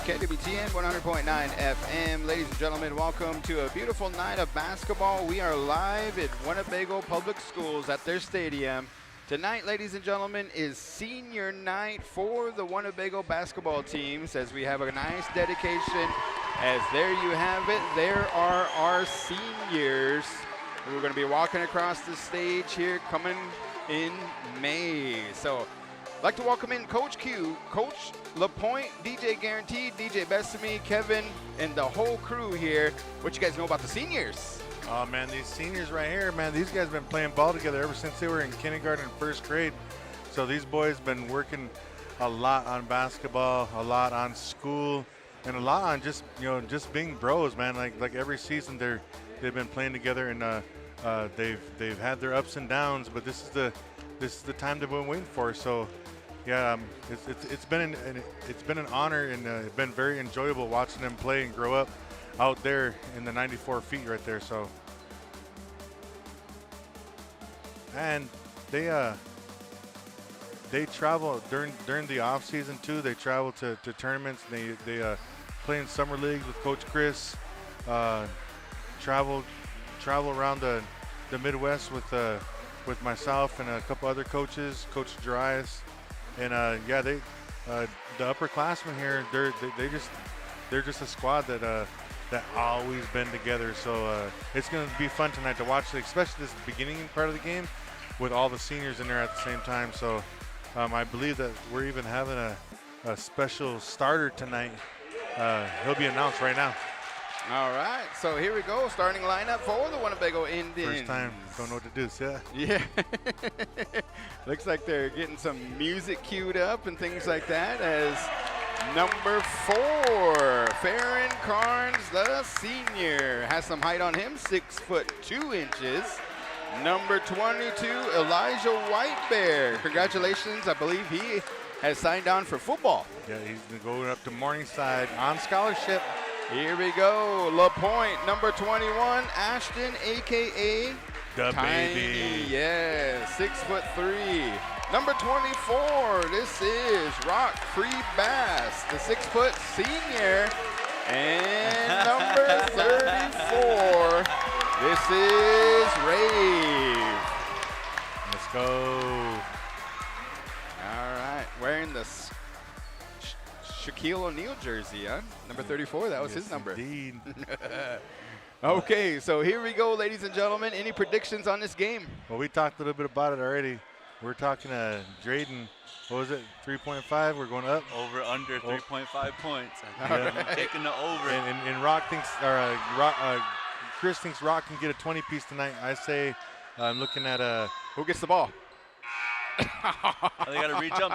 KWTN 100.9 FM. Ladies and gentlemen, welcome to a beautiful night of basketball. We are live at Winnebago Public Schools at their stadium. Tonight, ladies and gentlemen, is senior night for the Winnebago basketball teams as we have a nice dedication. As there you have it, there are our seniors. We're going to be walking across the stage here coming in May. So I'd like to welcome in Coach Q, Coach LaPointe, DJ Guaranteed, DJ Besame, Kevin, and the whole crew here. What you guys know about the seniors? Oh, man, these seniors right here, man, these guys have been playing ball together ever since they were in kindergarten and first grade. So these boys been working a lot on basketball, a lot on school, and a lot on just, just being bros, man. Like every season they've been playing together, and they've had their ups and downs, but this is the time they've been waiting for. So yeah, it's been an honor, and it's been very enjoyable watching them play and grow up out there in the 94 feet right there. So, and they travel during the off season too. They travel to tournaments. And they play in summer leagues with Coach Chris. Travel around the Midwest with myself and a couple other coaches, Coach Darius. And the upperclassmen here, they're just a squad that always been together. So it's going to be fun tonight to watch, especially this beginning part of the game with all the seniors in there at the same time. So I believe that we're even having a special starter tonight. He'll be announced right now. All right, so here we go. Starting lineup for the Winnebago Indians. First time, don't know what to do, yeah. Yeah. Looks like they're getting some music queued up and things like that as number 4, Farron Carnes, the senior. Has some height on him, 6'2". Number 22, Elijah Whitebear. Congratulations, I believe he has signed on for football. Yeah, he's going up to Morningside on scholarship. Here we go, LaPointe, number 21, Ashton, a.k.a. The Tiny. baby. Yeah, 6'3". Number 24, this is Rock Free Bass, the 6-foot senior. And number 34, this is Rave. Let's go. All right, wearing the Shaquille O'Neal jersey, huh? Number 34, that was his number. Indeed. Okay, so here we go, ladies and gentlemen. Any predictions on this game? Well, we talked a little bit about it already. We're talking to Drayden. What was it, 3.5? We're going up? Over, under 3.5 points. Right. Taking the over. And Rock thinks, Chris thinks Rock can get a 20-piece tonight. I say I'm looking at a. Who gets the ball? They got to re-jump.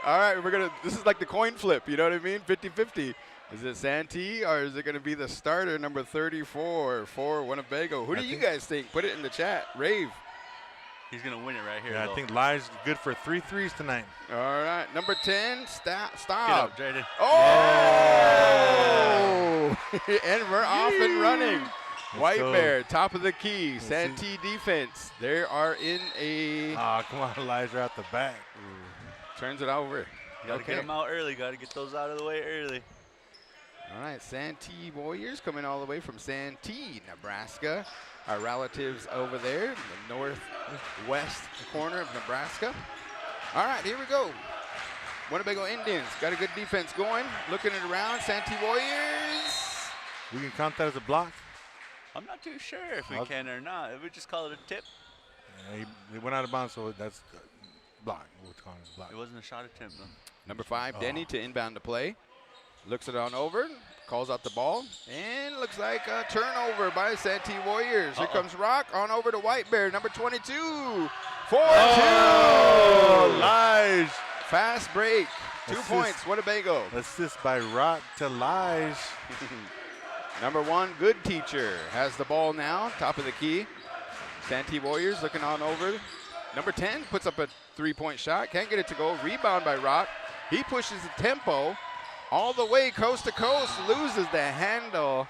All right, this is like the coin flip, you know what I mean? 50-50. Is it Santee or is it going to be the starter, number 34 for Winnebago? Who do you guys think? Put it in the chat. Rave. He's going to win it right here. Yeah, I think Li's good for 3 threes tonight. All right, number 10, stop. Get up, Drayden. Oh! Yeah. And we're off and running. Whitebear, top of the key. Santee defense. They are in a. Come on, Elijah at the back. Turns it over. You got to get them out early. Got to get those out of the way early. All right, Santee Warriors coming all the way from Santee, Nebraska. Our relatives over there in the northwest corner of Nebraska. All right, here we go. Winnebago Indians got a good defense going. Looking it around, Santee Warriors. We can count that as a block. I'm not too sure if we can or not. If we just call it a tip. Yeah, he went out of bounds, so that's block. We'll call it a block. It wasn't a shot attempt, though. Number 5, Denny to inbound to play. Looks it on over, calls out the ball, and looks like a turnover by Santee Warriors. Here comes Rock on over to Whitebear, number 22. 4-2. Oh, Lige. Fast break. 2 Assist. points, Winnebago. Assist by Rock to Lige. Number 1, Good Teacher, has the ball now, top of the key. Santee Warriors looking on over. Number 10 puts up a 3-point shot, can't get it to go. Rebound by Rock. He pushes the tempo all the way coast to coast, loses the handle.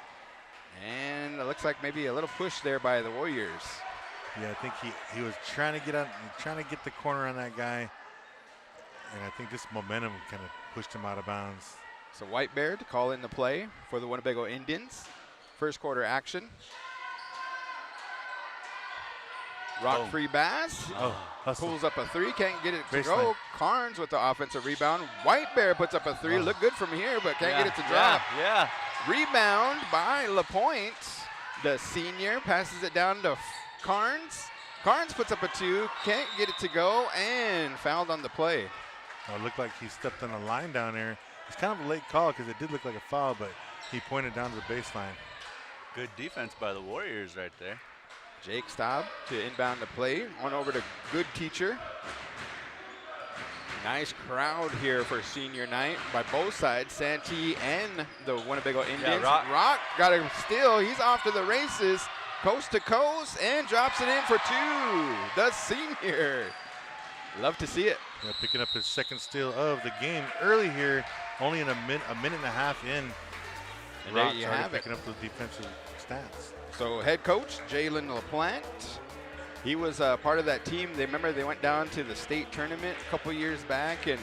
And it looks like maybe a little push there by the Warriors. Yeah, I think he was trying to get out, trying to get the corner on that guy. And I think just momentum kind of pushed him out of bounds. So White Bear to call in the play for the Winnebago Indians. First quarter action. Rock free pass. Pulls up a three, can't get it to go. Carnes with the offensive rebound. White Bear puts up a three. Look good from here, but can't get it to drop. Rebound by LaPointe. The senior passes it down to Carnes. Carnes puts up a two, can't get it to go, and fouled on the play. It looked like he stepped on a line down there. It's kind of a late call because it did look like a foul, but he pointed down to the baseline. Good defense by the Warriors right there. Jake Staub to inbound the play. On over to Good Teacher. Nice crowd here for senior night by both sides, Santee and the Winnebago Indians. Rock got a steal. He's off to the races, coast to coast, and drops it in for two. The senior. Love to see it. Yeah, picking up his second steal of the game early here, only in a minute and a half in. And Rock's there you already have it. picking up those defensive stats. So head coach Jalen LaPlante, he was part of that team. They went down to the state tournament a couple years back, and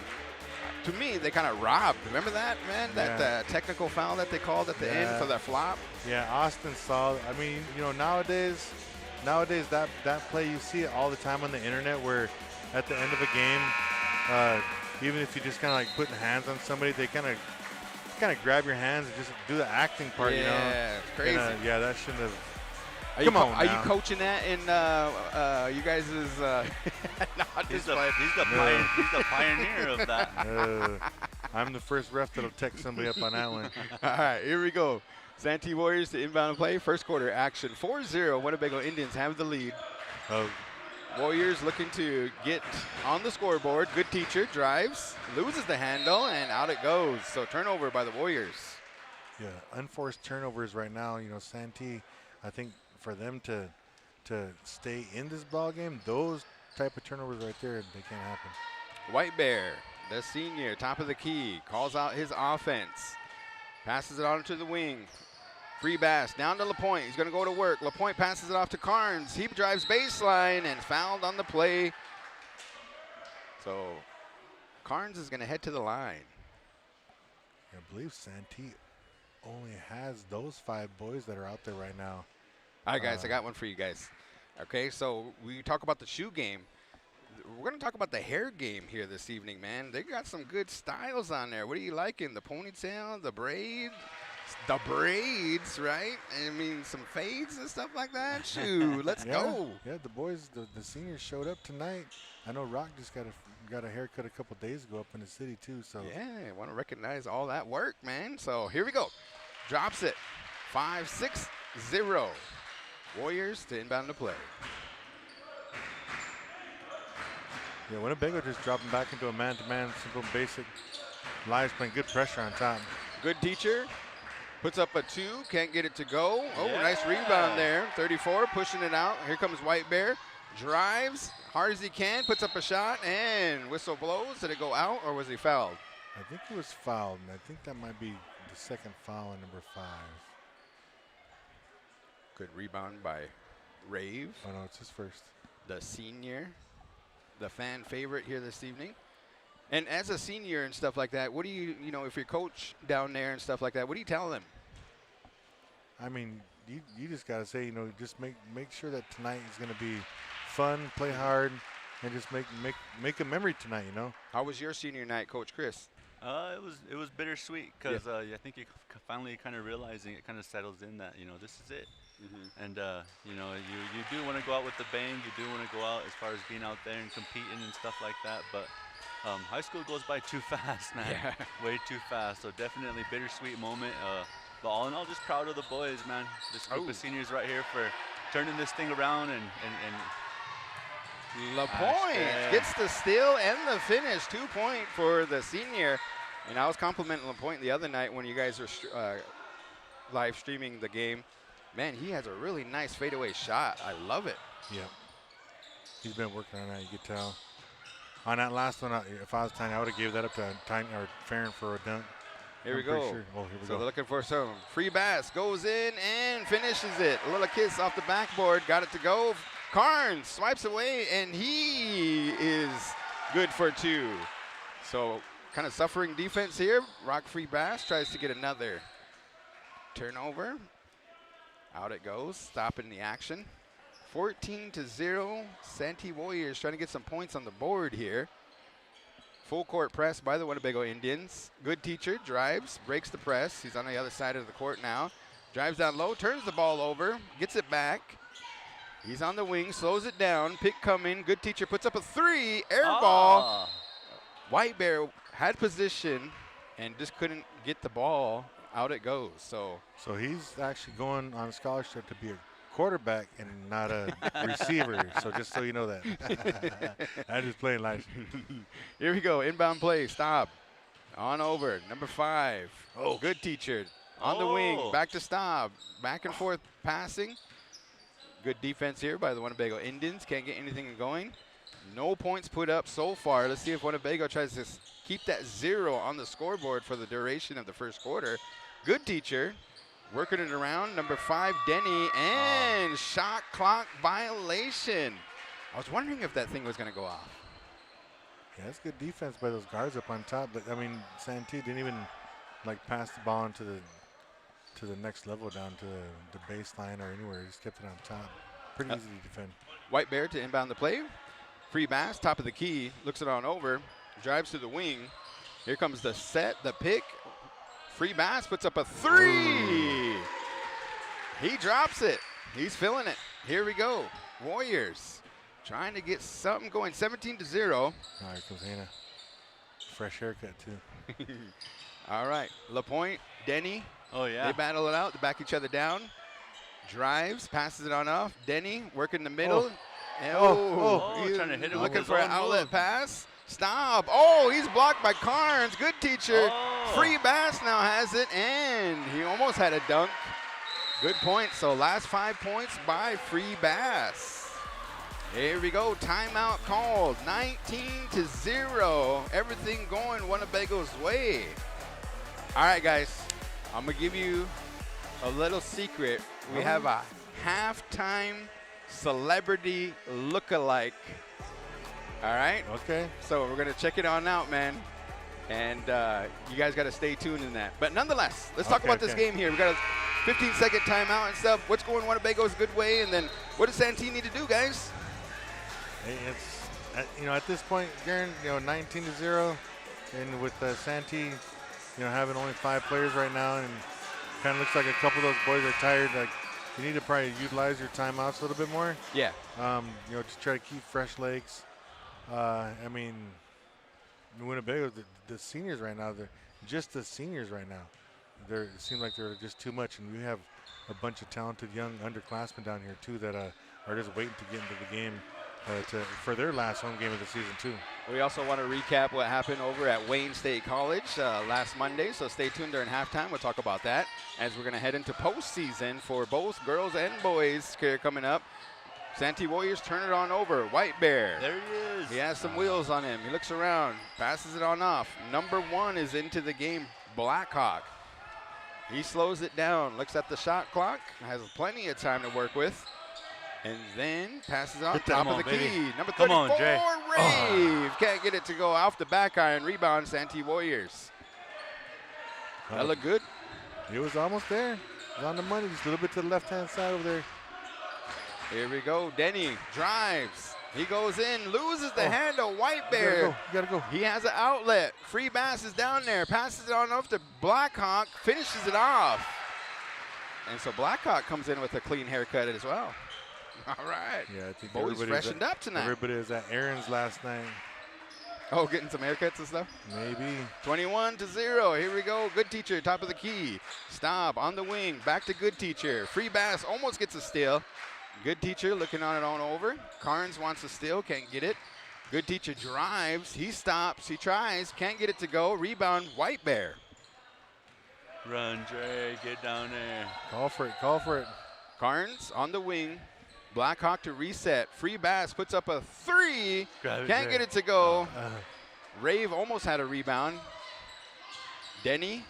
to me they kind of robbed. Remember that, man? That technical foul that they called at the end for the flop. Yeah, Austin saw. I mean, you know, nowadays that play, you see it all the time on the internet where at the end of a game, even if you just kind of like putting hands on somebody, they kind of grab your hands and just do the acting part, you know? Yeah, it's crazy. Yeah, that shouldn't have. Are you coaching that in you guys' He's the pioneer of that. I'm the first ref that'll text somebody up on that one. All right, here we go. Santee Warriors to inbound play. First quarter action. 4-0. Winnebago Indians have the lead. Warriors looking to get on the scoreboard. Good Teacher drives, loses the handle, and out it goes. So turnover by the Warriors. Yeah, unforced turnovers right now. You know, Santee, I think for them to stay in this ball game, those type of turnovers right there, they can't happen. White Bear, the senior, top of the key, calls out his offense. Passes it on to the wing. Free pass down to LaPointe. He's going to go to work. LaPointe passes it off to Carnes. He drives baseline and fouled on the play. So Carnes is going to head to the line. I believe Santee only has those 5 boys that are out there right now. All right, guys, I got one for you guys. Okay, so we talk about the shoe game. We're going to talk about the hair game here this evening, man. They got some good styles on there. What are you liking? The ponytail, the braid? The braids, right? I mean, some fades and stuff like that. Shoot, let's go. Yeah, the boys, the seniors showed up tonight. I know Rock just got a haircut a couple days ago up in the city too. So yeah, I want to recognize all that work, man. So here we go. Drops it. 5-6-0. Warriors to inbound to play. Yeah, Winnebago just dropping back into a man-to-man, simple, basic. Lives playing good pressure on top. Good Teacher. Puts up a 2, can't get it to go. Oh, nice rebound there. 34, pushing it out. Here comes White Bear. Drives, hard as he can, puts up a shot, and whistle blows. Did it go out, or was he fouled? I think he was fouled, and I think that might be the second foul on number 5. Good rebound by Rave. Oh, no, it's his first. The senior, the fan favorite here this evening. And as a senior and stuff like that, what do you if you're coach down there and stuff like that, what do you tell them? I mean, you just got to say, just make sure that tonight is going to be fun, play hard, and just make a memory tonight, How was your senior night, Coach Chris? It was bittersweet because I think you finally kind of realizing it kind of settles in that, this is it. Mm-hmm. And, you do want to go out with the bang. You do want to go out as far as being out there and competing and stuff like that. But high school goes by too fast, man. Yeah. Way too fast. So definitely bittersweet moment. But all in all, just proud of the boys, man. This group of seniors right here for turning this thing around and LaPointe gets the steal and the finish. 2-point for the senior. And I was complimenting LaPointe the other night when you guys were live streaming the game. Man, he has a really nice fadeaway shot. I love it. Yeah. He's been working on that, you could tell. On that last one, if I was Tiny, I would have gave that up to Tiny or Farron for a dunk. Here we go. Sure. Oh, here we so go. They're looking for some free pass. Goes in and finishes it. A little kiss off the backboard. Got it to go. Carnes swipes away, and he is good for 2. So kind of suffering defense here. Rock Free Bass tries to get another turnover. Out it goes, stopping the action. 14-0, Santee Warriors trying to get some points on the board here. Full court press by the Winnebago Indians. Good teacher, drives, breaks the press. He's on the other side of the court now. Drives down low, turns the ball over, gets it back. He's on the wing, slows it down, pick coming. Good teacher puts up a three, air ball. White Bear had position and just couldn't get the ball. Out it goes. So he's actually going on scholarship to be a quarterback and not a receiver. So just so you know that. I just playing live. Here we go. Inbound play. Stop. On over. Number 5. Oh, good teacher. On the wing. Back to Stop. Back and forth passing. Good defense here by the Winnebago Indians. Can't get anything going. No points put up so far. Let's see if Winnebago tries to keep that 0 on the scoreboard for the duration of the first quarter. Good teacher. Working it around. Number 5, Denny. And shot clock violation. I was wondering if that thing was going to go off. Yeah, that's good defense by those guards up on top. But I mean, Santee didn't even like pass the ball into the next level down to the baseline or anywhere. He just kept it on top. Pretty easy to defend. White Bear to inbound the play. Free Bass, top of the key. Looks it on over. Drives to the wing. Here comes the set, the pick. Free Bass puts up a 3. He drops it. He's feeling it. Here we go. Warriors trying to get something going. 17-0. All right, comes Hannah. Fresh haircut, too. All right. LaPointe, Denny. Oh, yeah. They battle it out. They back each other down. Drives, passes it on off. Denny working the middle. He's trying to hit it. Looking for an outlet pass. Stop. Oh, he's blocked by Carnes. Good teacher. Free Bass now has it, and he almost had a dunk. Good point. So last 5 points by Free Bass. Here we go. Timeout called. 19-0. Everything going Winnebago's way. All right, guys. I'm going to give you a little secret. We have a halftime celebrity look-alike. All right? Okay. So we're going to check it on out, man. And you guys got to stay tuned in that. But nonetheless, let's talk about this game here. We got a 15-second timeout and stuff. What's going Winnebago's good way? And then what does Santee need to do, guys? It's, at this point, Garen, 19-0. And with Santee, having only 5 players right now, and kind of looks like a couple of those boys are tired. Like, you need to probably utilize your timeouts a little bit more. Yeah. Just try to keep fresh legs. Winnebago, the seniors right now, they're just the seniors right now. It seems like they're just too much, and we have a bunch of talented young underclassmen down here too that are just waiting to get into the game for their last home game of the season too. We also want to recap what happened over at Wayne State College last Monday, so stay tuned during halftime. We'll talk about that as we're going to head into postseason for both girls and boys here coming up. Santee Warriors turn it on over. White Bear. There he is. He has some wheels on him. He looks around, passes it on off. Number 1 is into the game, Blackhawk. He slows it down, looks at the shot clock, has plenty of time to work with, and then passes on top of the key. Number 34, Rave. Can't get it to go off the back iron. Rebound, Santee Warriors. That looked good. He was almost there. He was on the money, just a little bit to the left-hand side over there. Here we go. Denny drives. He goes in, loses the handle. White Bear. You gotta go. He has an outlet. Free Bass is down there. Passes it on off to Blackhawk. Finishes it off. And so Blackhawk comes in with a clean haircut as well. All right. Yeah, I think boys freshened up tonight. Everybody was at Aaron's last night. Oh, getting some haircuts and stuff? Maybe. 21-0. Here we go. Good teacher, top of the key. Stop on the wing. Back to good teacher. Free Bass almost gets a steal. Good teacher looking on it on over. Carnes wants to steal, can't get it. Good teacher drives. He stops. He tries. Can't get it to go. Rebound, White Bear. Run, Dre. Get down there. Call for it. Call for it. Carnes on the wing. Blackhawk to reset. Free Bass puts up a 3. Can't get it to go. Rave almost had a rebound. Denny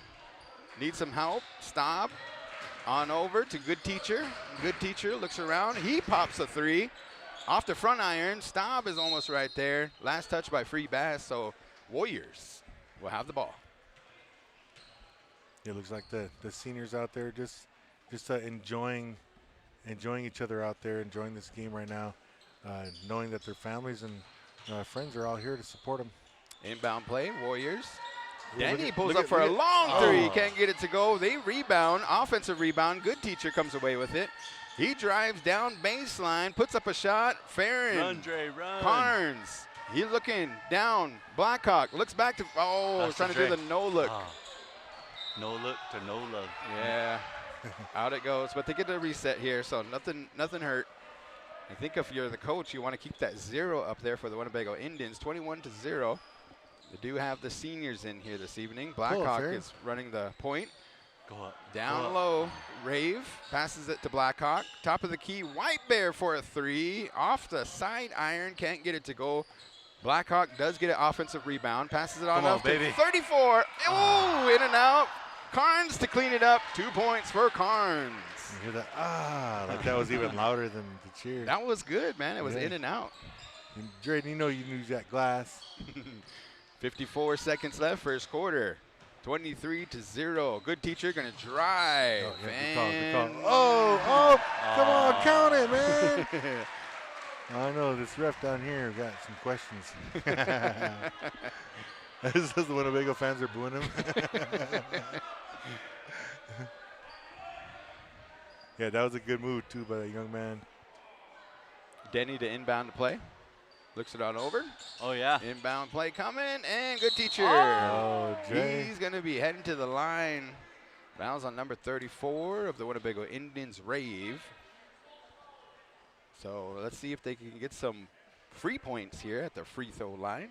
needs some help. Stop. On over to good teacher. Good teacher looks around. He pops a 3. Off the front iron. Staub is almost right there. Last touch by Free Bass. So Warriors will have the ball. It looks like the seniors out there just enjoying each other out there, enjoying this game right now, knowing that their families and friends are all here to support them. Inbound play, Warriors. Yeah, Danny look at- pulls look up at- for a look at- long three. Oh. Can't get it to go. They rebound. Offensive rebound. Good teacher comes away with it. He drives down baseline, puts up a shot. Farron. Run, Dre, run. Carnes. He's looking down. Blackhawk looks back to, Pass trying to Dre. do the no look. Ah. No look to no love. Yeah, out it goes. But they get a reset here, so nothing hurt. I think if you're the coach, you want to keep that 0 up there for the Winnebago Indians, 21-0. They do have the seniors in here this evening. Blackhawk fair. is running the point. Go up. Down go up. low, Rave passes it to Blackhawk. Top of the key, White Bear for a 3. Off the side iron, can't get it to go. Blackhawk does get an offensive rebound, passes it on Come on, up to baby. 34. Ooh, in and out. Carnes to clean it up. 2 points for Carnes. You hear that? Like that was even louder than the cheer. That was good, man. It was Yeah. in and out. And Dre, you know you use that glass. 54 seconds left, first quarter. 23-0. Good teacher gonna drive. Oh, yeah, good and call. Oh, come on, count it, man. I know this ref down here got some questions. This is the Winnebago fans are booing him. Yeah, that was a good move too by that young man. Denny to inbound to play. Looks it on over. Oh, yeah. Inbound play coming, and good teacher. Oh, Dre. He's going to be heading to the line. Fouls on number 34 of the Winnebago Indians, Rave. So let's see if they can get some free points here at the free throw line.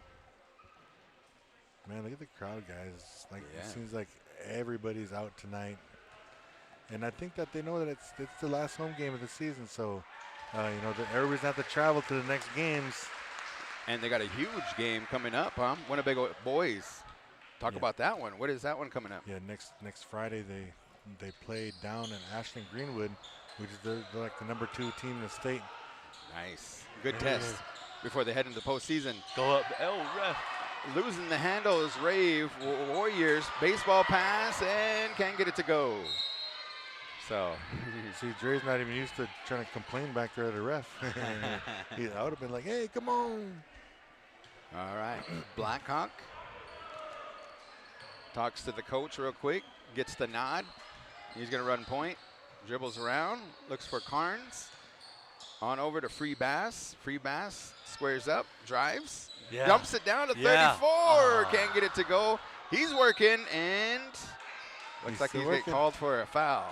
Man, look at the crowd, guys. Like Yeah. it seems like everybody's out tonight, and I think that they know that it's the last home game of the season. So, everybody's gonna have to travel to the next games. And they got a huge game coming up, huh? Winnebago boys. Talk Yeah. about that one. What is that one coming up? Yeah, next Friday they play down in Ashland Greenwood, which is they're like the number 2 team in the state. Nice. Good Yeah. test before they head into postseason. Go up. Oh, ref. Losing the handle is Rave Warriors. Baseball pass and can't get it to go. So, See, Dre's not even used to trying to complain back there at the ref. I would have been like, hey, come on. all right. Blackhawk talks to the coach real quick, gets the nod. He's going to run point, dribbles around, looks for Carnes. On over to Free Bass. Free Bass squares up, drives, Yeah. dumps it down to 34. Yeah. Can't get it to go. He's working, and looks He's like still he's getting working. called for a foul.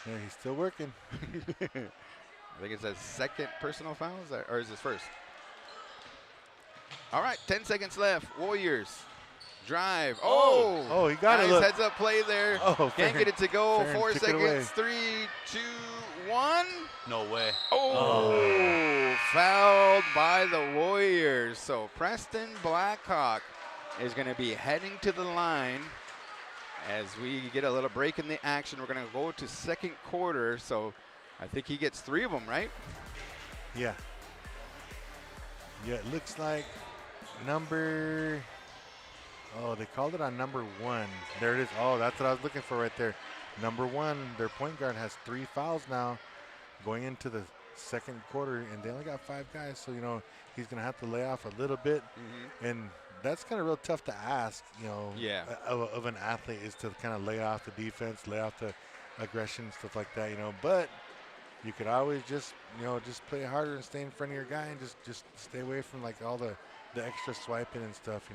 Yeah, he's still working. I think it's a second personal foul, or is this first? All right, 10 seconds left. Warriors drive. Oh, he got it, nice look. heads up play there. Oh, Can't Farron- get it to go. Farron 4 took it away. seconds. 3, 2, 1. No way. Oh, fouled by the Warriors. So Preston Blackhawk is going to be heading to the line. As we get a little break in the action, we're going to go to second quarter. So I think he gets 3 of them, right? Yeah. Yeah, it looks like number. Oh, they called it on number 1. There it is. Oh, that's what I was looking for right there. Number 1, their point guard has 3 fouls now going into the second quarter, and they only got 5 guys. So, he's going to have to lay off a little bit. And that's kind of real tough to ask, Yeah. of an athlete, is to kind of lay off the defense, lay off the aggression, stuff like that, But you could always just play harder and stay in front of your guy and just stay away from like all the extra swiping and stuff,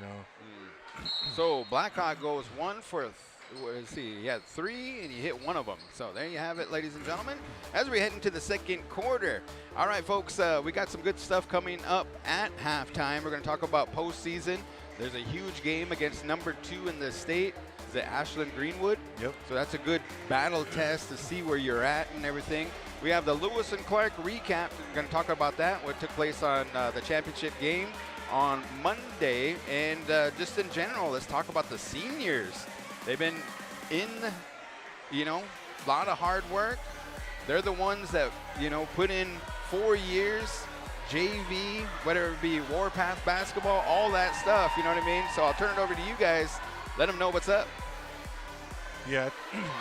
So Blackhawk goes 1 for, let's see, he had 3 and he hit 1 of them. So there you have it, ladies and gentlemen, as we head into the second quarter. All right, folks, we got some good stuff coming up at halftime. We're going to talk about postseason. There's a huge game against number 2 in the state, the Ashland Greenwood. Yep. So that's a good battle test to see where you're at and everything. We have the Lewis and Clark recap. We're going to talk about that, what took place on the championship game on Monday. And just in general, let's talk about the seniors. They've been in, a lot of hard work. They're the ones that, put in 4 years JV, whether it be Warpath basketball, all that stuff, you know what I mean? So I'll turn it over to you guys. Let them know what's up. Yeah,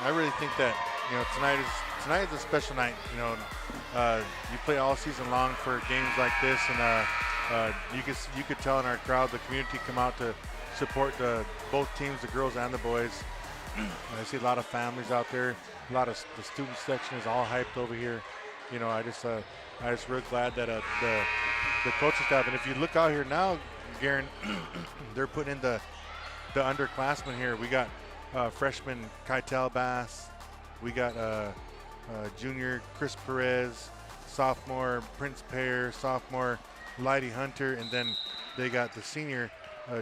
I really think that, tonight is a special night. You play all season long for games like this, and you could tell in our crowd, the community come out to support both teams, the girls and the boys. I see a lot of families out there. A lot of the student section is all hyped over here. I just real glad that the coaching staff, and if you look out here now, Garen, they're putting in the underclassmen here. We got freshman Keitel Bass. We got junior Chris Perez, sophomore Prince Pear, sophomore Lighty Hunter, and then they got the senior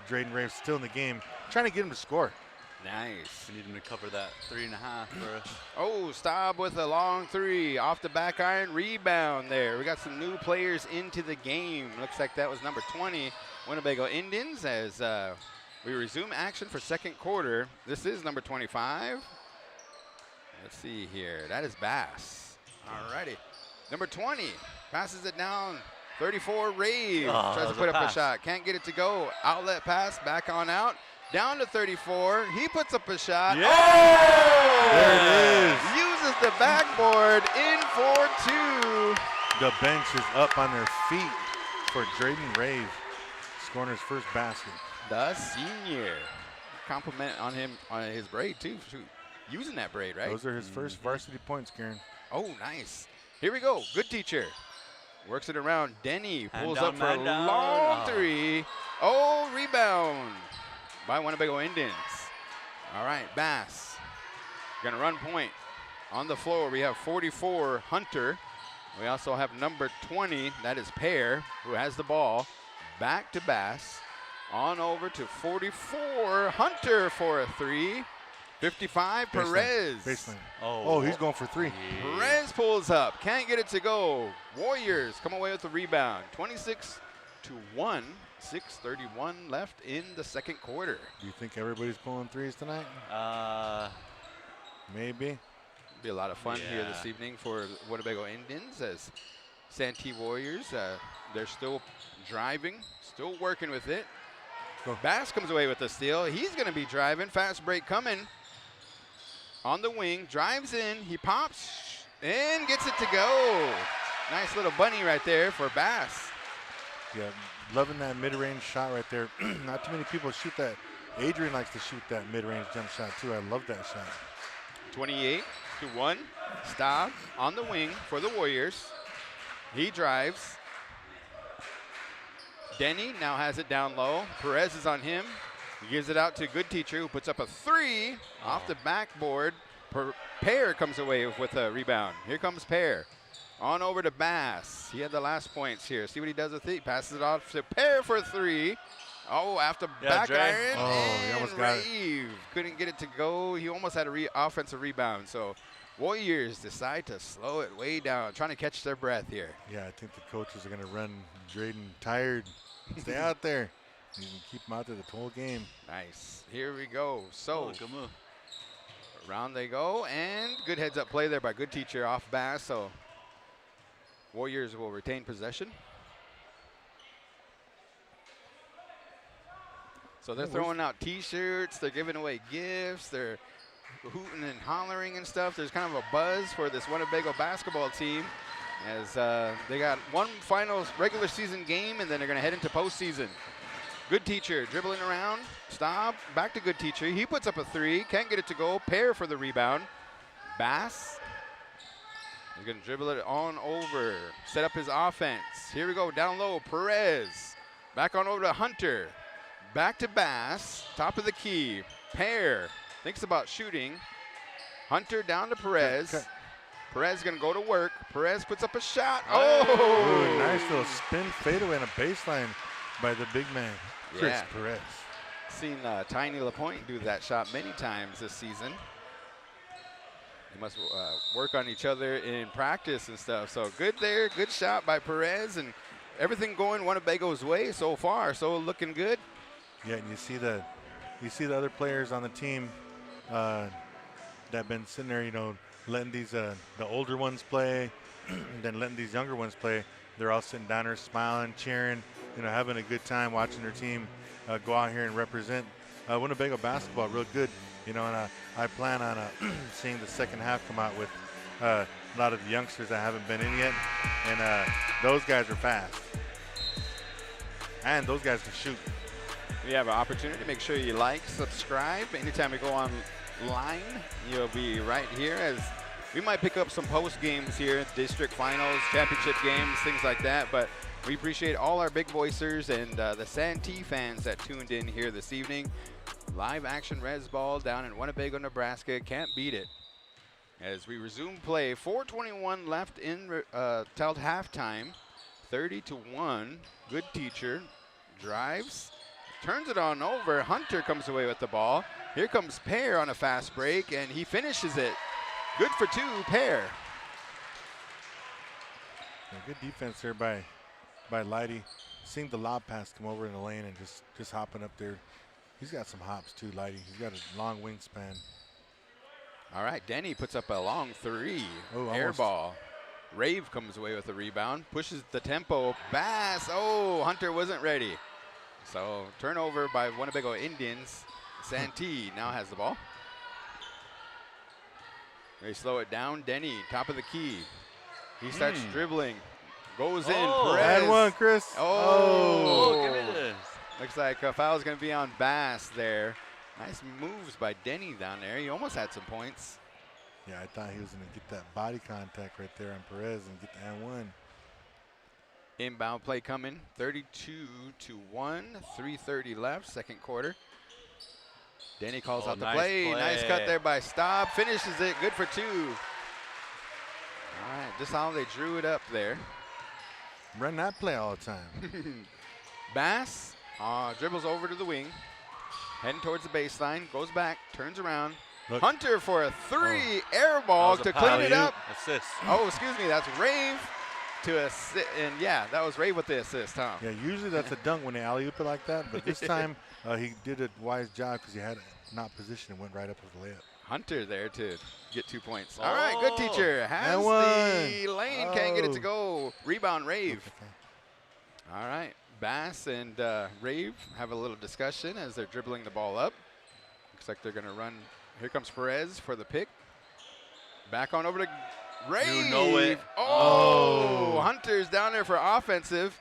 Drayden Raves still in the game, trying to get him to score. Nice. We need him to cover that 3.5 for us. Oh, Staub with a long three off the back iron, rebound there. We got some new players into the game. Looks like that was number 20, Winnebago Indians, as we resume action for second quarter. This is number 25. Let's see here. That is Bass. All righty. Number 20 passes it down. 34, Rave tries to put up a shot. Can't get it to go. Outlet pass, back on out. Down to 34. He puts up a shot. Yeah! Oh! There it is. Uses the backboard in for two. The bench is up on their feet for Drayden Rave, scoring his first basket. The senior. Compliment on him on his braid, too. Shoot. Using that braid, right? Those are his first varsity points, Karen. Oh, nice. Here we go. Good teacher. Works it around. Denny pulls up for a long three. Oh, rebound by Winnebago Indians. All right, Bass. Gonna run point. On the floor, we have 44, Hunter. We also have number 20, that is Pear, who has the ball. Back to Bass. On over to 44, Hunter for a three. 55, Baseline. Perez. Baseline. Oh, he's going for three. Yeah. Perez pulls up, can't get it to go. Warriors come away with the rebound. 26-1, 6:31 left in the second quarter. Do you think everybody's pulling threes tonight? Maybe. Be a lot of fun here Yeah. this evening for Winnebago Indians as Santee Warriors. They're still driving, still working with it. Bass comes away with the steal. He's going to be driving. Fast break coming. On the wing, drives in. He pops and gets it to go. Nice little bunny right there for Bass. Yeah, loving that mid-range shot right there. Not too many people shoot that. Adrian likes to shoot that mid-range jump shot too. I love that shot. 28-1. Staub on the wing for the Warriors. He drives. Denny now has it down low. Perez is on him. He gives it out to Good Teacher, who puts up a three off the backboard. Pear comes away with a rebound. Here comes Pear. On over to Bass. He had the last points here. See what he does with it. He passes it off to Pear for a three. Oh, after back Dre. iron. Oh, he almost got it. Rave couldn't get it to go. He almost had a offensive rebound. So Warriors decide to slow it way down, trying to catch their breath here. Yeah, I think the coaches are going to run Drayden tired. Stay out there. You can keep him out there the whole game. Nice. Here we go. So Good move. around they go, and good heads-up play there by Good Teacher off Bass. So Warriors will retain possession. So they're throwing out T-shirts. They're giving away gifts. They're hooting and hollering and stuff. There's kind of a buzz for this Winnebago basketball team as they got one final regular season game, and then they're going to head into postseason. Good Teacher dribbling around. Stop. Back to Good Teacher. He puts up a three. Can't get it to go. Pear for the rebound. Bass. He's going to dribble it on over. Set up his offense. Here we go. Down low. Perez. Back on over to Hunter. Back to Bass. Top of the key. Pear thinks about shooting. Hunter down to Perez. Cut. Perez going to go to work. Perez puts up a shot. Ooh, nice little spin fadeaway and a baseline by the big man, Chris Yeah. Perez. Seen Tiny LaPointe do that shot many times this season. They must work on each other in practice and stuff. So good there, good shot by Perez, and everything going Winnebago's way so far. So looking good. Yeah, and you see the other players on the team that have been sitting there, letting these the older ones play, and then letting these younger ones play. they're all sitting down there smiling, cheering, having a good time watching their team go out here and represent Winnebago basketball real good. And I plan on seeing the second half come out with a lot of the youngsters that haven't been in yet, and those guys are fast, and those guys can shoot. We have an opportunity. Make sure you like, subscribe. Anytime we go online, you'll be right here, as we might pick up some post games here, district finals, championship games, things like that. But we appreciate all our big voicers and the Santee fans that tuned in here this evening. Live action Reds ball down in Winnebago, Nebraska. Can't beat it. As we resume play, 4:21 left in till halftime, 30-1. Good teacher drives, turns it on over. Hunter comes away with the ball. Here comes Pear on a fast break, and he finishes it. Good for two, Pear. Yeah, good defense there by Lighty. Seeing the lob pass come over in the lane and just hopping up there. He's got some hops too, Lighty. He's got a long wingspan. All right, Denny puts up a long three. Oh, air almost. ball. Rave comes away with the rebound, pushes the tempo. Bass, oh, Hunter wasn't ready. So turnover by Winnebago Indians. Santee now has the ball. They slow it down. Denny, top of the key. He starts dribbling. Goes in. Perez. And one, Chris. Oh, give me this. Looks like a foul's going to be on Bass there. Nice moves by Denny down there. He almost had some points. Yeah, I thought he was going to get that body contact right there on Perez and get the and one. Inbound play coming. 32-1. 3:30 left, second quarter. Denny calls out the play. Nice cut there by Staub. Finishes it. Good for two. All right, just how they drew it up there. Run that play all the time. Bass dribbles over to the wing. Heading towards the baseline. Goes back. Turns around. Look. Hunter for a three. Air ball to clean it up. Assist. Oh, excuse me. That's Rave to assist. And yeah, that was Rave with the assist, huh? Yeah, usually that's a dunk when they alley-oop it like that, but this time he did a wise job because he had it not positioned and went right up with the layup. Hunter there to get 2 points. All right, good teacher. Has And the one. lane. Can't get it to go. Rebound, Rave. All right, Bass and Rave have a little discussion as they're dribbling the ball up. Looks like they're going to run. Here comes Perez for the pick. Back on over to Rave. You know it. Oh, Hunter's down there for offensive.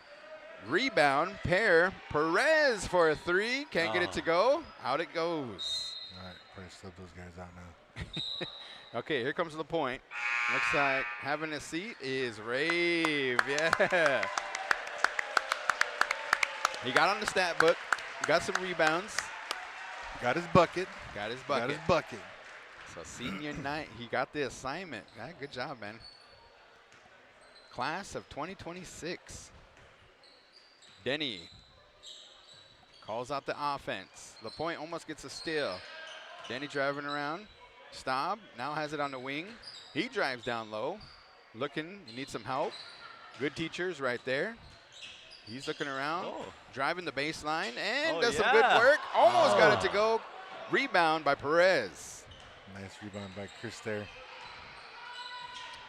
Rebound, Pear. Perez for a three. Can't get it to go. Out it goes. All right, probably sub those guys out now. Okay, here comes the point. Looks like having a seat is Rave. Yeah. He got on the stat book. Got some rebounds. Got his bucket. Got his bucket. Got his bucket. So senior night, he got the assignment. Yeah, good job, man. Class of 2026. Denny calls out the offense. LaPointe almost gets a steal. Denny driving around. Staub now has it on the wing. He drives down low. Looking, he needs some help. Good teachers right there. He's looking around, driving the baseline, and does some good work. Almost got it to go. Rebound by Perez. Nice rebound by Chris there.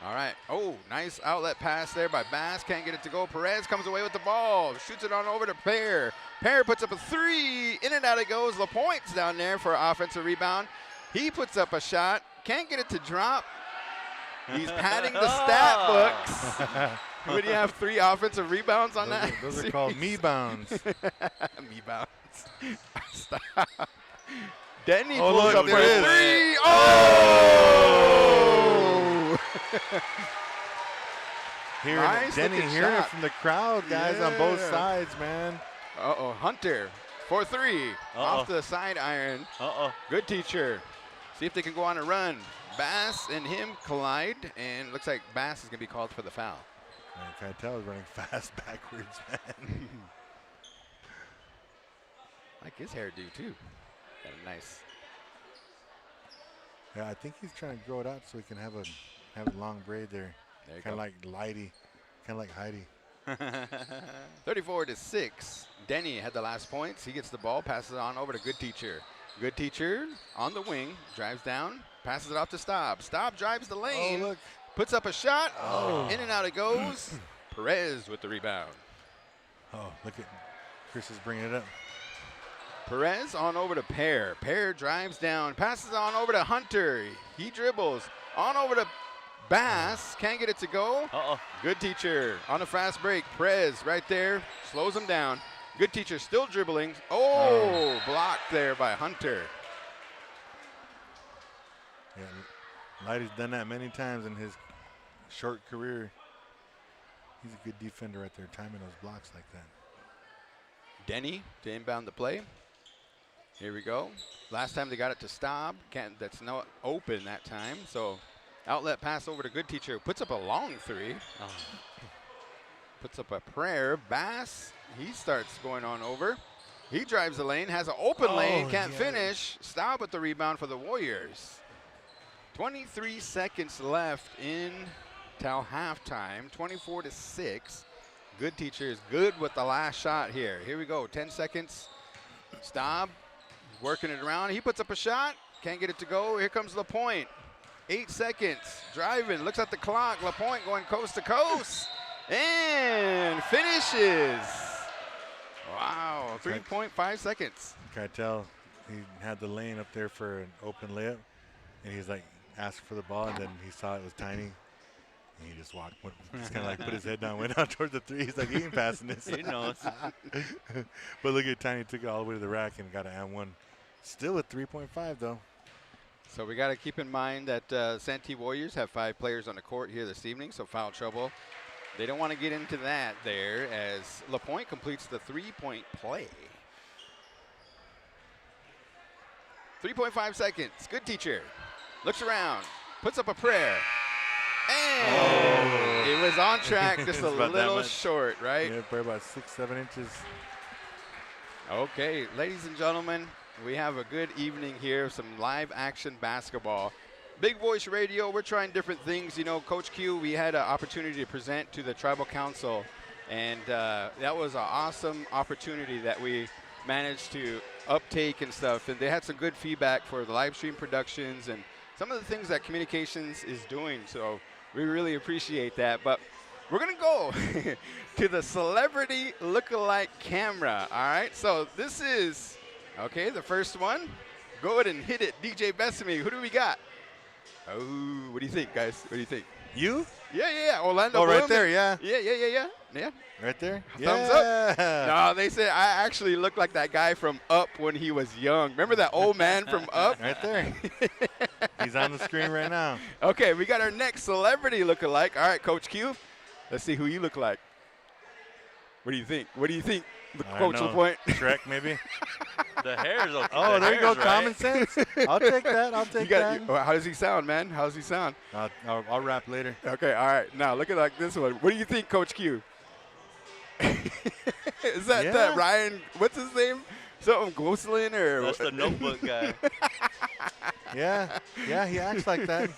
All right. Oh, nice outlet pass there by Bass. Can't get it to go. Perez comes away with the ball. Shoots it on over to Pear. Pear puts up a three. In and out it goes. LaPointe's down there for an offensive rebound. He puts up a shot. Can't get it to drop. He's padding the stat books. Would you have 3 offensive rebounds on that? Those are called me-bounds. Me-bounds. Stop. Denny Oh, pulls look, up there for it is. 3. Oh! Nice Denny looking hearing it shot. from the crowd, guys, on both Yeah. sides, man. Uh-oh, Hunter for 3. Off the side iron. Good teacher. See if they can go on a run. Bass and him collide, and looks like Bass is going to be called for the foul. I can't tell he's running fast backwards, man. Like his hairdo, too. Got a nice. Yeah, I think he's trying to grow it out so he can have a long braid there. There you Kind go. of like Lighty, kind of like Heidi. 34-6. Denny had the last points. He gets the ball, passes it on over to Good Teacher. Good Teacher on the wing, drives down, passes it off to Staub. Staub drives the lane, Oh, look. puts up a shot. In and out it goes. Perez with the rebound. Oh, look at Chris is bringing it up. Perez on over to Pear. Pear drives down, passes on over to Hunter. He dribbles on over to Bass. Can't get it to go. Uh-oh. Good teacher on a fast break. Perez right there, slows him down. Good teacher still dribbling. Oh, blocked there by Hunter. Yeah, Lighty's done that many times in his short career. He's a good defender right there, timing those blocks like that. Denny to inbound the play. Here we go. Last time they got it to Staub. That's not open that time. So outlet pass over to Good Teacher. Puts up a long three. Oh. Puts up a prayer. Bass, he starts going on over. He drives the lane, has an open lane, can't finish. Staub with the rebound for the Warriors. 23 seconds left in till halftime. 24-6. Good Teacher is good with the last shot here. Here we go, 10 seconds. Staub working it around. He puts up a shot, can't get it to go. Here comes LaPointe. 8 seconds, driving, looks at the clock. LaPointe going coast to coast and finishes. Wow, 3.5 seconds. Can I tell he had the lane up there for an open layup, and he's like asked for the ball, and then he saw it was tiny. And he just walked, just kind of like put his head down, went out toward the three. He's like, he ain't passing this. He knows. But look at Tiny, took it all the way to the rack and got an and one. Still at 3.5 though. So we got to keep in mind that Santee Warriors have 5 players on the court here this evening, so foul trouble. They don't want to get into that there as LaPointe completes the 3-point play. 3.5 seconds. Good Teacher. Looks around. Puts up a prayer. And it was on track, just a little short, right? Yeah, probably about 6-7 inches. Okay, ladies and gentlemen, we have a good evening here, some live action basketball. Big Voice Radio, we're trying different things. You know, Coach Q, we had an opportunity to present to the Tribal Council, and that was an awesome opportunity that we managed to uptake and stuff. And they had some good feedback for the live stream productions and some of the things that communications is doing. So we really appreciate that. But we're going to go to the celebrity lookalike camera. All right. So this is, okay, the first one. Go ahead and hit it. DJ Besame. Who do we got? Oh, what do you think, guys? What do you think? You? Yeah. Orlando. Oh, Bloom. right there, yeah. Yeah. Right there? Thumbs up. No, they said I actually look like that guy from Up when he was young. Remember that old man from Up? Right there. He's on the screen right now. Okay, we got our next celebrity lookalike. All right, Coach Q, let's see who you look like. What do you think? Coach LaPointe? Shrek, maybe? The hair's okay. Oh, there you go. Right. Common sense. I'll take that. How does he sound, man? How does he sound? I'll rap later. Okay, all right. Now, look at like this one. What do you think, Coach Q? Is that Ryan, what's his name? Something Gosselin or? That's the Notebook guy. Yeah, he acts like that.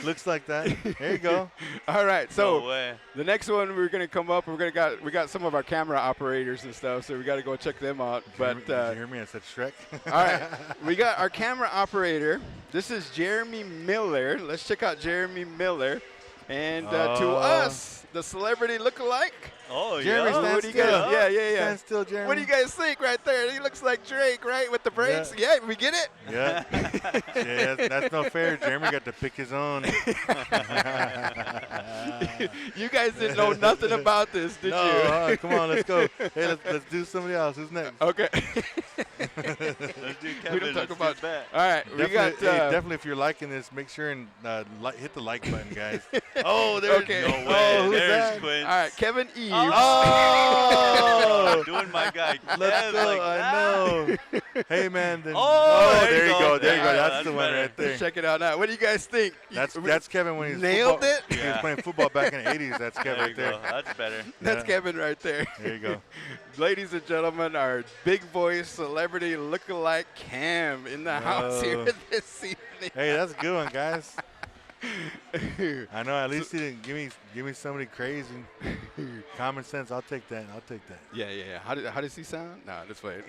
Looks like that. There you go. All right, so No way. the next one we're gonna come up. We got some of our camera operators and stuff, so we got to go check them out. But Did you hear me? I said Shrek. all right, we got our camera operator. This is Jeremy Miller. Let's check out Jeremy Miller, and to us, the celebrity lookalike. Oh, Jeremy, yeah. What do you guys? Yeah. Stand still, Jeremy. What do you guys think right there? He looks like Drake, right, with the braids? Yeah, we get it? Yeah. Yeah, that's no fair. Jeremy got to pick his own. You guys didn't know nothing about this, did you? Come on, let's go. Hey, let's do somebody else. Who's next? Okay. Let's do Kevin. We don't talk about that. All right, we got. Definitely, if you're liking this, make sure and hit the like button, guys. Oh, there's Okay. no way. Oh, who's There's that? Quinn. All right, Kevin Eves. Oh! Doing my guy. Let's Kev go. like I that. know. Hey, man. Then, Oh, there you go. There you go. Yeah, That's that's the one better. right there. Check it out now. What do you guys think? That's Kevin when he's Nailed it? He was Yeah. playing football back in the 80s. That's Kevin There right you there. go. That's better. That's Yeah. Kevin right there. There you go. Ladies and gentlemen, our big voice celebrity lookalike Cam in the house here this evening. Hey, that's a good one, guys. I know. At least he didn't give me somebody crazy. Common sense. I'll take that. Yeah. How does he sound? No, just wait.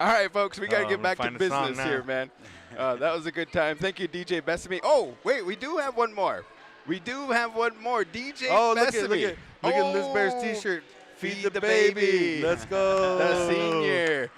All right, folks, we got to get back to find a song business now. here, man. That was a good time. Thank you, DJ Besame. Oh, wait, we do have one more. We do have one more. DJ Oh, look Besame. at Liz Bear's T-shirt. Feed the baby. Let's go. The senior.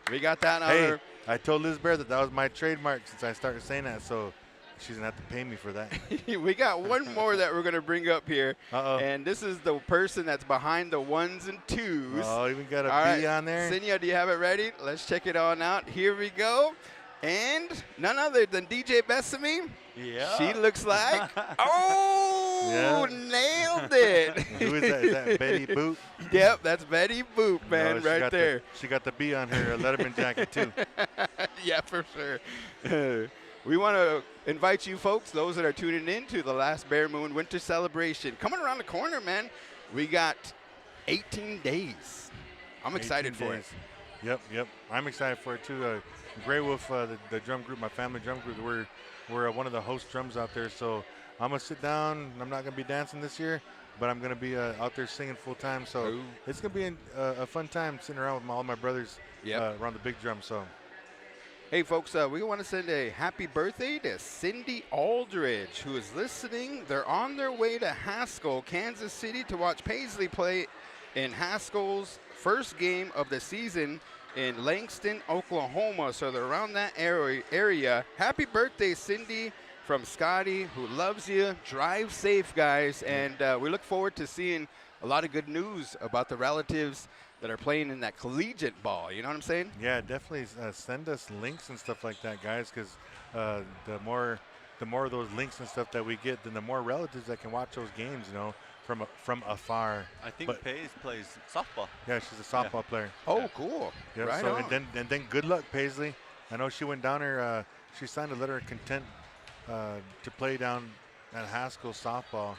We got that on Hey, her. I told Liz Bear that was my trademark since I started saying that, so she's going to have to pay me for that. We got one more that we're going to bring up here. Uh-oh. And this is the person that's behind the 1s and 2s. Oh, even got a All B right, on there. Senia, do you have it ready? Let's check it on out. Here we go. And none other than DJ Besame. Yeah. She looks like, oh, Yeah. nailed it. Who is that? Is that Betty Boop? Yep, that's Betty Boop, man, No, she right got there. she got the B on her Letterman jacket, too. Yeah, for sure. We want to invite you folks, those that are tuning in to the last Bear Moon Winter Celebration. Coming around the corner, man. We got 18 days. I'm excited 18 for days. it. Yep. I'm excited for it, too. Grey Wolf, the drum group, my family drum group, we're one of the host drums out there, so I'm going to sit down. I'm not going to be dancing this year, but I'm going to be out there singing full time, so Ooh. it's going to be a fun time sitting around with all my brothers around the big drum. So, Hey, folks, we want to send a happy birthday to Cindy Aldridge, who is listening. They're on their way to Haskell, Kansas City, to watch Paisley play in Haskell's first game of the season in Langston, Oklahoma. So they're around that area. Happy birthday, Cindy, from Scotty, who loves you. Drive safe, guys. And we look forward to seeing a lot of good news about the relatives that are playing in that collegiate ball. You know what I'm saying? yeah, definitely send us links and stuff like that, guys, because the more of those links and stuff that we get, then the more relatives that can watch those games, from afar. I think Paige plays softball. Yeah, she's a softball player. Oh, cool. Yeah, Right so on. and then good luck, Paisley. I know she went down there. She signed a letter of content to play down at Haskell softball.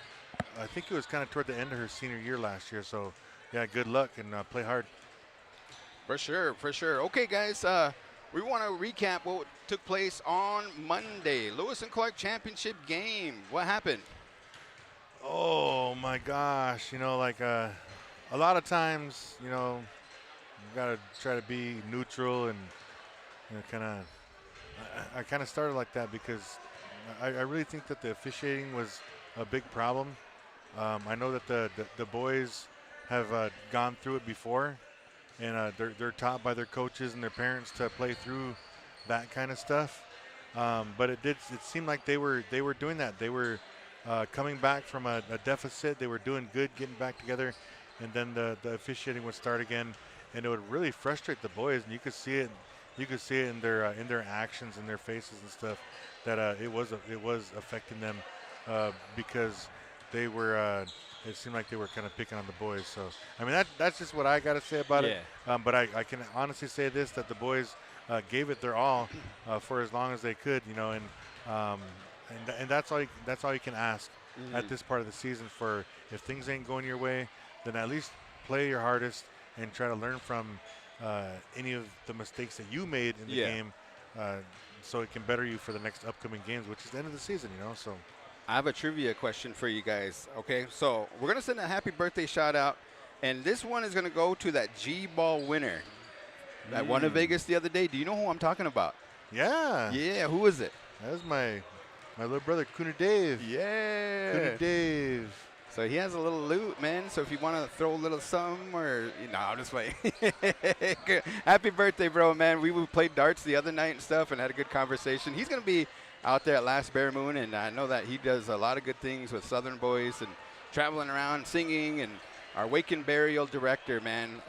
I think it was kind of toward the end of her senior year last year. So, yeah, good luck and play hard. For sure, for sure. Okay, guys, we want to recap what took place on Monday. Lewis and Clark championship game. What happened? Oh my gosh! A lot of times, you gotta try to be neutral and kind of. I kind of started like that because I really think that the officiating was a big problem. I know that the boys have gone through it before, and they're taught by their coaches and their parents to play through that kind of stuff. But it seemed like they were doing that. They were coming back from a deficit. They were doing good, getting back together, and then the officiating would start again, and it would really frustrate the boys. And you could see it. You could see it in their actions, in their faces and stuff, that it was affecting them because they were. It seemed like they were kind of picking on the boys. So I mean that's just what I got to say about it. But I can honestly say this, that the boys gave it their all for as long as they could, and that's all you can ask at this part of the season. For if things ain't going your way, then at least play your hardest and try to learn from any of the mistakes that you made in the game, so it can better you for the next upcoming games, which is the end of the season. So I have a trivia question for you guys. Okay, so we're gonna send a happy birthday shout out, and this one is gonna go to that G-ball winner that won in Vegas the other day. Do you know who I'm talking about? Yeah. Who is it? That was my little brother, Cooner Dave. Yeah. Cooner Dave. So he has a little loot, man. So if you want to throw a little something, or I'm just playing. Happy birthday, bro, man. We played darts the other night and stuff, and had a good conversation. He's gonna be out there at Last Bear Moon, and I know that he does a lot of good things with Southern Boys and traveling around singing. And our Wake and Burial director, man,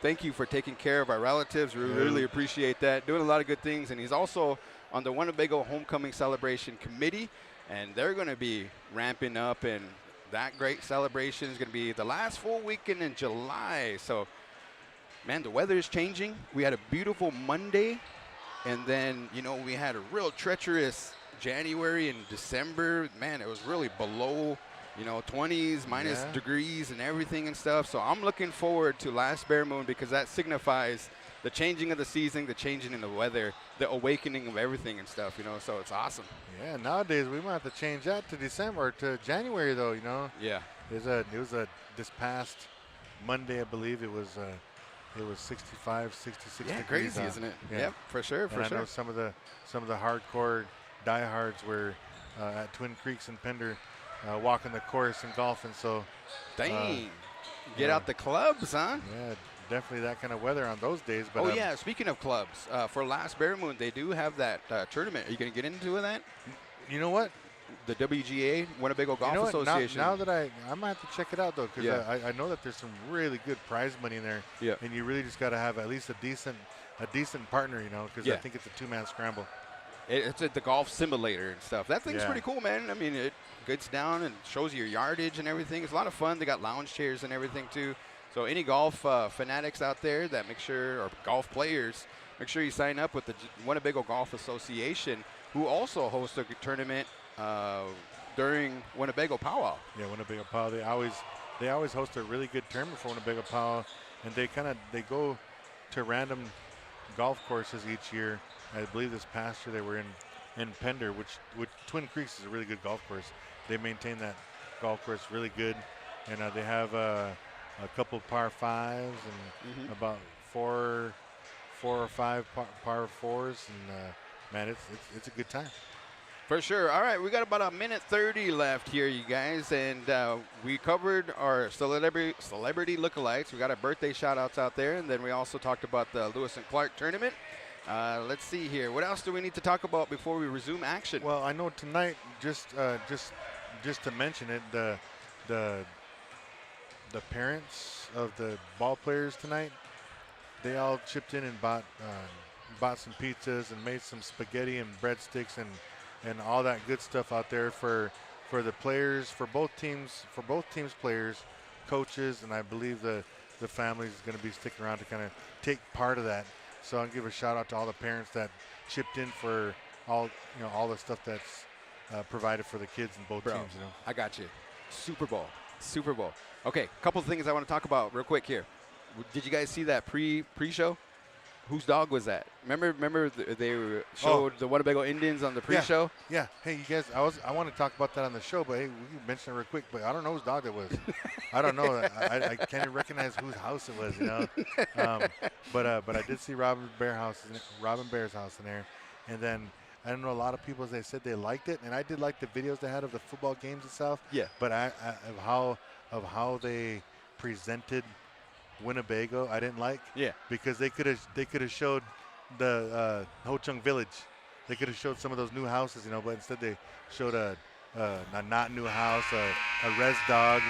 thank you for taking care of our relatives. We really appreciate that. Doing a lot of good things, and he's also on the Winnebago Homecoming Celebration Committee, and they're going to be ramping up, and that great celebration is going to be the last full weekend in July. So, man, the weather is changing. We had a beautiful Monday, and then, we had a real treacherous January and December. Man, it was really below 20s, minus degrees and everything and stuff. So I'm looking forward to Last Bear Moon, because that signifies the changing of the season, the changing in the weather, the awakening of everything and stuff, so it's awesome. Yeah, nowadays we might have to change that to December or to January, though, Yeah. It was this past Monday, I believe it was 65, 66 Yeah, degrees crazy, out. isn't it? Yeah. Yep, for sure, And I know some of the hardcore diehards were at Twin Creeks and Pender walking the course and golfing. So, Dang. Get yeah. out the clubs, huh? Yeah, definitely that kind of weather on those days. But Oh, yeah. Speaking of clubs, for last Bear Moon, they do have that tournament. Are you going to get into that? you know what? The WGA, Winnebago Golf You know what? Association. Now that I might have to check it out though, because Yeah. I know that there's some really good prize money in there. Yeah. And you really just got to have at least a decent partner, you know, because Yeah. I think it's a 2-man scramble. It's at the golf simulator and stuff. That thing's Yeah. pretty cool, man. I mean, it gets down and shows you your yardage and everything. It's a lot of fun. They got lounge chairs and everything, too. So any golf fanatics out there that make sure, or golf players, make sure you sign up with the Winnebago Golf Association, who also hosts a tournament during Winnebago Powwow. Yeah, Winnebago Powwow. They always host a really good tournament for Winnebago Powwow, and they go to random golf courses each year. I believe this past year they were in Pender, which Twin Creeks is a really good golf course. They maintain that golf course really good, and they have a couple par fives and about four or five par fours, and man, it's a good time. For sure. All right, we got about a minute 30 left here, you guys, and we covered our celebrity lookalikes. We got our birthday shout-outs out there, and then we also talked about the Lewis and Clark tournament. Let's see here. What else do we need to talk about before we resume action? Well, I know tonight, just to mention it, the parents of the ball players tonight, they all chipped in and bought some pizzas and made some spaghetti and breadsticks and all that good stuff out there for the players, for both teams players, coaches, and I believe the families is going to be sticking around to kind of take part of that. So I'll give a shout out to all the parents that chipped in for all the stuff that's provided for the kids in both teams. You know, I got you. Super Bowl. Okay, a couple of things I want to talk about real quick here. Did you guys see that pre-show? Whose dog was that? Remember they showed the Winnebago Indians on the pre-show? Yeah. Hey, you guys, I want to talk about that on the show, but hey, we can mention it real quick. But I don't know whose dog that was. I don't know. I can't even recognize whose house it was. You know, but I did see Robin Bear's house in there, and then I don't know, a lot of people, as they said, they liked it, and I did like the videos they had of the football games itself. Yeah. But of how they presented Winnebago, I didn't like. Yeah. Because they could have showed the Ho Chung Village. They could have showed some of those new houses, you know, but instead they showed a not new house, a res dog,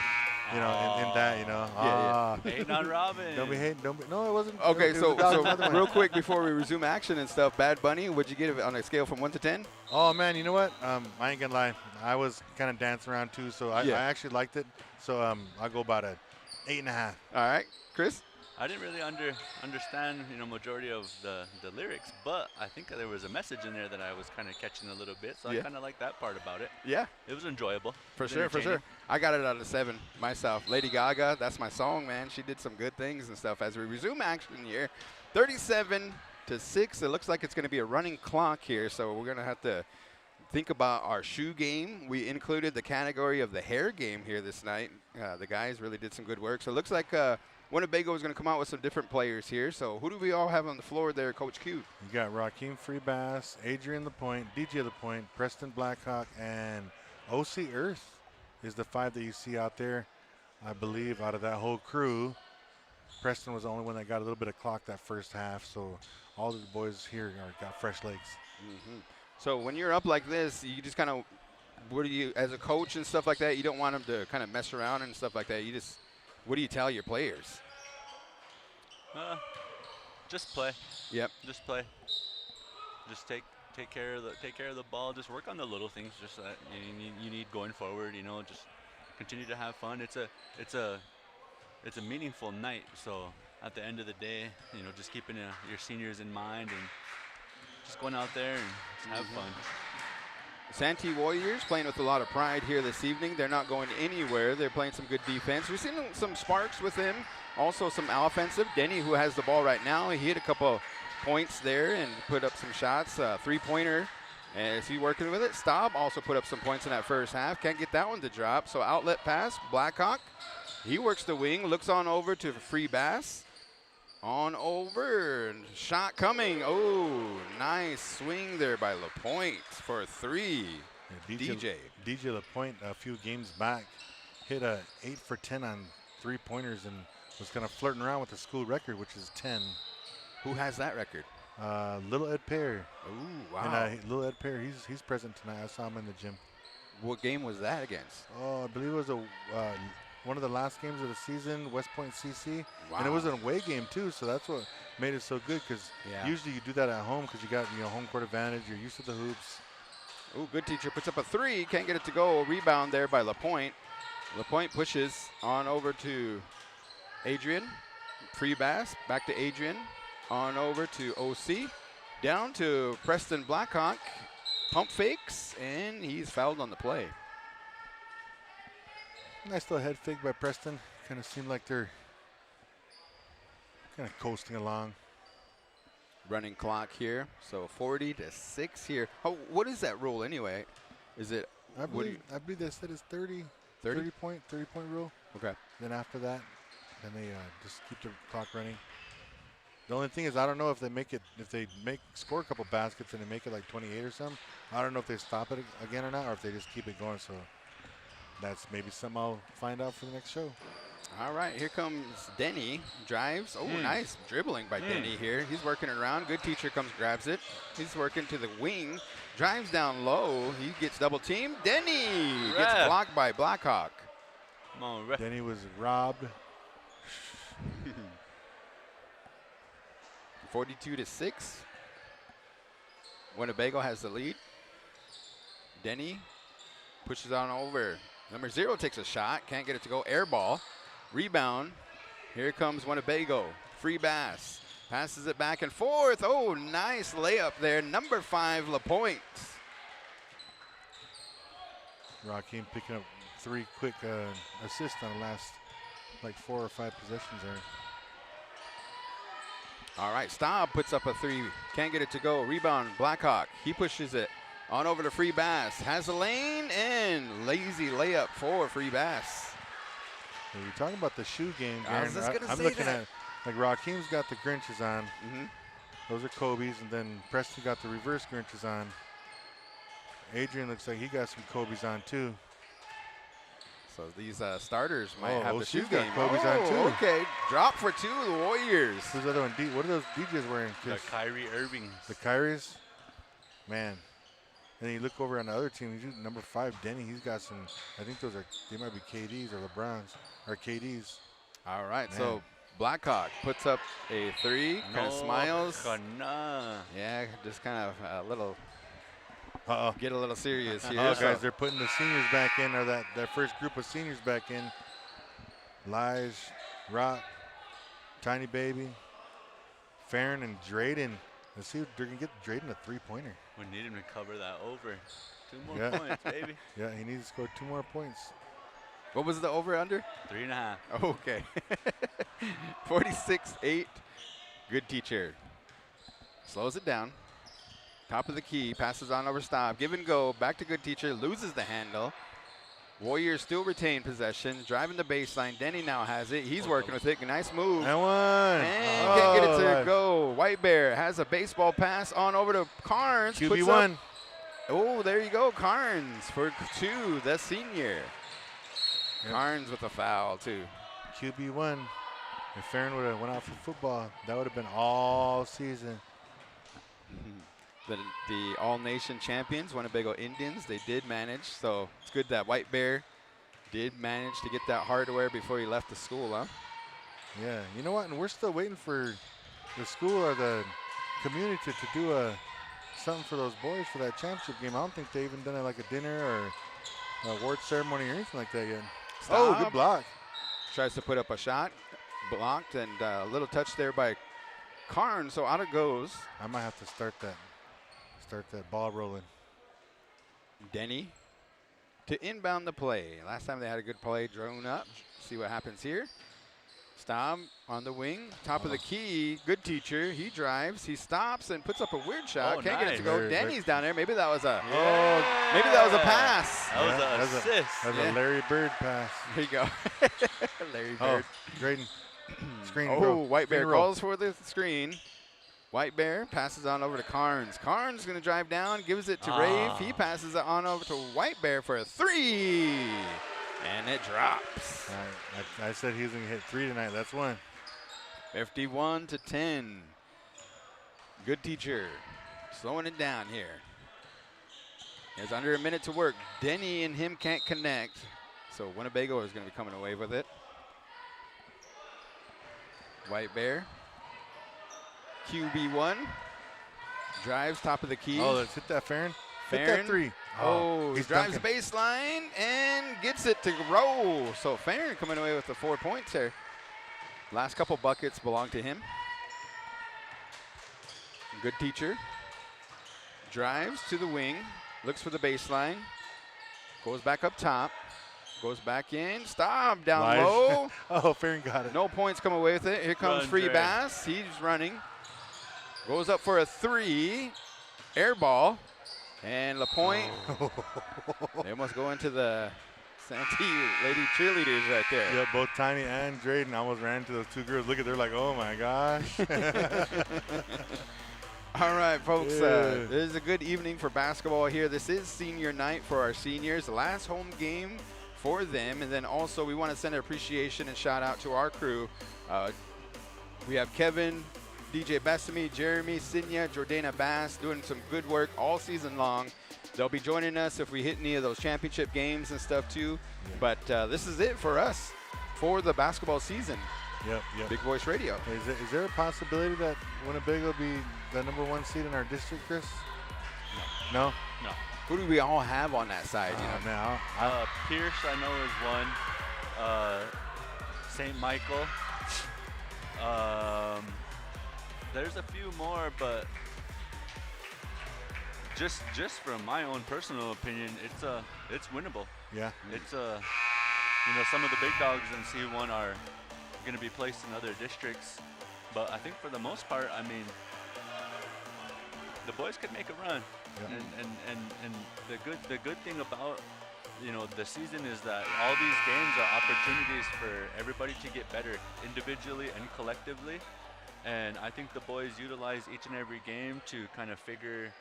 you know, in that, you know. Yeah. Hating on Robin. Don't be hating. No, it wasn't. Okay, it was so a dog, another one. real quick before we resume action and stuff, Bad Bunny, what'd you give it on a scale from 1 to 10? Oh man, you know what? I ain't gonna lie. I was kind of dancing around too, so I actually liked it. So I'll go about a 8.5. All right, Chris? I didn't really understand, majority of the lyrics, but I think there was a message in there that I was kind of catching a little bit, so I kind of like that part about it. Yeah. It was enjoyable. For sure. I got it out of 7 myself. Lady Gaga, that's my song, man. She did some good things and stuff. As we resume action here, 37-6. It looks like it's going to be a running clock here, so we're going to have to think about our shoe game. We included the category of the hair game here this night. The guys really did some good work. So it looks like Winnebago is going to come out with some different players here. So who do we all have on the floor there, Coach Q? You got Raheem Freebass, Adrian the Point, DJ the Point, Preston Blackhawk, and OC Earth is the 5 that you see out there. I believe out of that whole crew, Preston was the only one that got a little bit of clock that first half. So all the boys here got fresh legs. Mm-hmm. So when you're up like this, you just kind of, what do you, as a coach and stuff like that, you don't want them to kind of mess around and stuff like that. You just, what do you tell your players? Just play. Yep. Just play. Just take care of the ball. Just work on the little things. Just that you need going forward. Just continue to have fun. It's a meaningful night. So at the end of the day, just keeping your seniors in mind and just going out there and have fun. Santee Warriors playing with a lot of pride here this evening. They're not going anywhere. They're playing some good defense. We've seen some sparks with him. Also some offensive. Denny, who has the ball right now, he hit a couple points there and put up some shots. Three-pointer. And is he working with it? Staub also put up some points in that first half. Can't get that one to drop. So outlet pass. Blackhawk. He works the wing. Looks on over to Freebass. On over, shot coming. Oh, nice swing there by LaPointe for 3. DJ LaPointe a few games back hit a 8 for 10 on 3-pointers and was kind of flirting around with the school record, which is 10. Who has that record? Little Ed Pear. Ooh, wow. And Little Ed Pear, he's present tonight. I saw him in the gym. What game was that against? Oh, I believe it was one of the last games of the season, West Point CC. Wow. And it was an away game too, so that's what made it so good, because usually you do that at home because you got home court advantage. You're used to the hoops. Ooh, good teacher puts up a 3. Can't get it to go. Rebound there by LaPointe. LaPointe pushes on over to Adrian. Free pass. Back to Adrian. On over to OC. Down to Preston Blackhawk. Pump fakes, and he's fouled on the play. Nice little head fake by Preston. Kind of seemed like they're kind of coasting along. Running clock here, so 40-6 here. Oh, what is that rule anyway? Is it? I believe they said it's 30 point rule. Okay. Then after that, then they just keep the clock running. The only thing is, I don't know if they score a couple baskets and they make it like 28 or something. I don't know if they stop it again or not, or if they just keep it going. So that's maybe something I'll find out for the next show. All right, here comes Denny. Drives. Oh, nice dribbling by Denny here. He's working it around. Good teacher comes, grabs it. He's working to the wing. Drives down low. He gets double teamed. Denny gets blocked by Blackhawk. Come on, ref. Denny was robbed. 42-6. Winnebago has the lead. Denny pushes on over. Number 0 takes a shot. Can't get it to go. Air ball. Rebound. Here comes Winnebago. Free pass. Passes it back and forth. Oh, nice layup there. Number 5, LaPointe. Raheem picking up 3 quick assists on the last like 4 or 5 possessions there. All right, Staub puts up a 3. Can't get it to go. Rebound, Blackhawk. He pushes it on over to Free Bass. Has a lane and lazy layup for Free Bass. Well, you're talking about the shoe game, I was just gonna I'm say looking that. at, like, Raheem's got the Grinches on. Those are Kobe's, and then Preston got the reverse Grinches on. Adrian looks like he got some Kobe's on too. So these starters might have the OC's shoe got game. Kobe's on too. Okay, drop for 2, the Warriors. Who's the other one? What are those DJs wearing? The Kyrie Irving. The Kyries? Man. And then you look over on the other team, he's number 5, Denny. He's got some, I think they might be KDs or LeBrons, or KDs. All right, Man. so Blackhawk puts up a 3, kind of smiles. Nah. Yeah, just kind of a little, Uh-oh. get a little serious here. Oh, guys, they're putting the seniors back in, or that first group of seniors back in. Lige, Rock, Tiny Baby, Farron, and Drayden. Let's see if they're going to get Drayden a 3-pointer. We need him to cover that over. 2 more points, baby. Yeah, he needs to score 2 more points. What was the over-under? 3.5. Okay. 46-8. Good teacher. Slows it down. Top of the key. Passes on over Staub. Give and go. Back to good teacher. Loses the handle. Warriors still retain possession. Driving the baseline. Denny now has it. He's working with it. Nice move. And one. And can't get it to go. White Bear has a baseball pass on over to Carnes. QB1. Oh, there you go. Carnes for 2, the senior. Yep. Carnes with a foul, too. QB1. If Farron would have went out for football, that would have been all season. The all-nation champions, Winnebago Indians, they did manage. So it's good that White Bear did manage to get that hardware before he left the school, huh? Yeah, you know what? And we're still waiting for the school or the community to do something for those boys for that championship game. I don't think they even done like a dinner or an award ceremony or anything like that yet. Stop. Oh, good block. Tries to put up a shot, blocked, and a little touch there by Carnes, so out it goes. I might have to start that ball rolling. Denny to inbound the play. Last time they had a good play, drone up. See what happens here. Staub on the wing, top of the key. Good teacher. He drives. He stops and puts up a weird shot. Can't get it to go. Denny's down there. Maybe that was a. Yeah. Maybe that was a pass. That was an assist. That was a Larry Bird pass. There you go. Larry Bird. Drayden. Screen. Oh, bro. White Bear Screen roll. calls for the screen. White Bear passes on over to Carnes. Carnes going to drive down, gives it to Rave. He passes it on over to White Bear for a 3. And it drops. I said he was going to hit 3 tonight. That's one. 51-10. Good teacher. Slowing it down here. There's under a minute to work. Denny and him can't connect. So Winnebago is going to be coming away with it. White Bear. QB1. Drives top of the key. Oh, let's hit that, Farron. Hit Farron. that 3. Oh, he drives dunking. baseline and gets it to roll. So Farron coming away with the 4 points here. Last couple buckets belong to him. Good teacher. Drives to the wing. Looks for the baseline. Goes back up top. Goes back in. Stop. Down low. Oh, Farron got it. No points come away with it. Here comes Run, Free Dre. Bass. He's running. Goes up for a 3. Air ball. And LaPointe. They almost go into the Santee lady cheerleaders right there. Yeah, both Tiny and Drayden almost ran into those 2 girls. Look at, they're like, oh my gosh. All right, folks, Yeah. this is a good evening for basketball here. This is senior night for our seniors, the last home game for them. And then also we want to send an appreciation and shout out to our crew. We have Kevin, DJ Bessamy, Jeremy, Sinya, Jordana Bass doing some good work all season long. They'll be joining us if we hit any of those championship games and stuff too. Yeah. But this is it for us for the basketball season. Yep. Big Voice Radio. Is there a possibility that Winnebago will be the #1 seed in our district, Chris? No? No. Who do we all have on that side? You know? Man, Pierce, I know, is one. St. Michael. There's a few more, but just from my own personal opinion, it's winnable. yeah. It's some of the big dogs in C1 are going to be placed in other districts, but I think for the most part, I mean, the boys could make a run. Yeah. And the good thing about the season is that all these games are opportunities for everybody to get better individually and collectively. And I think the boys utilize each and every game to kind of figure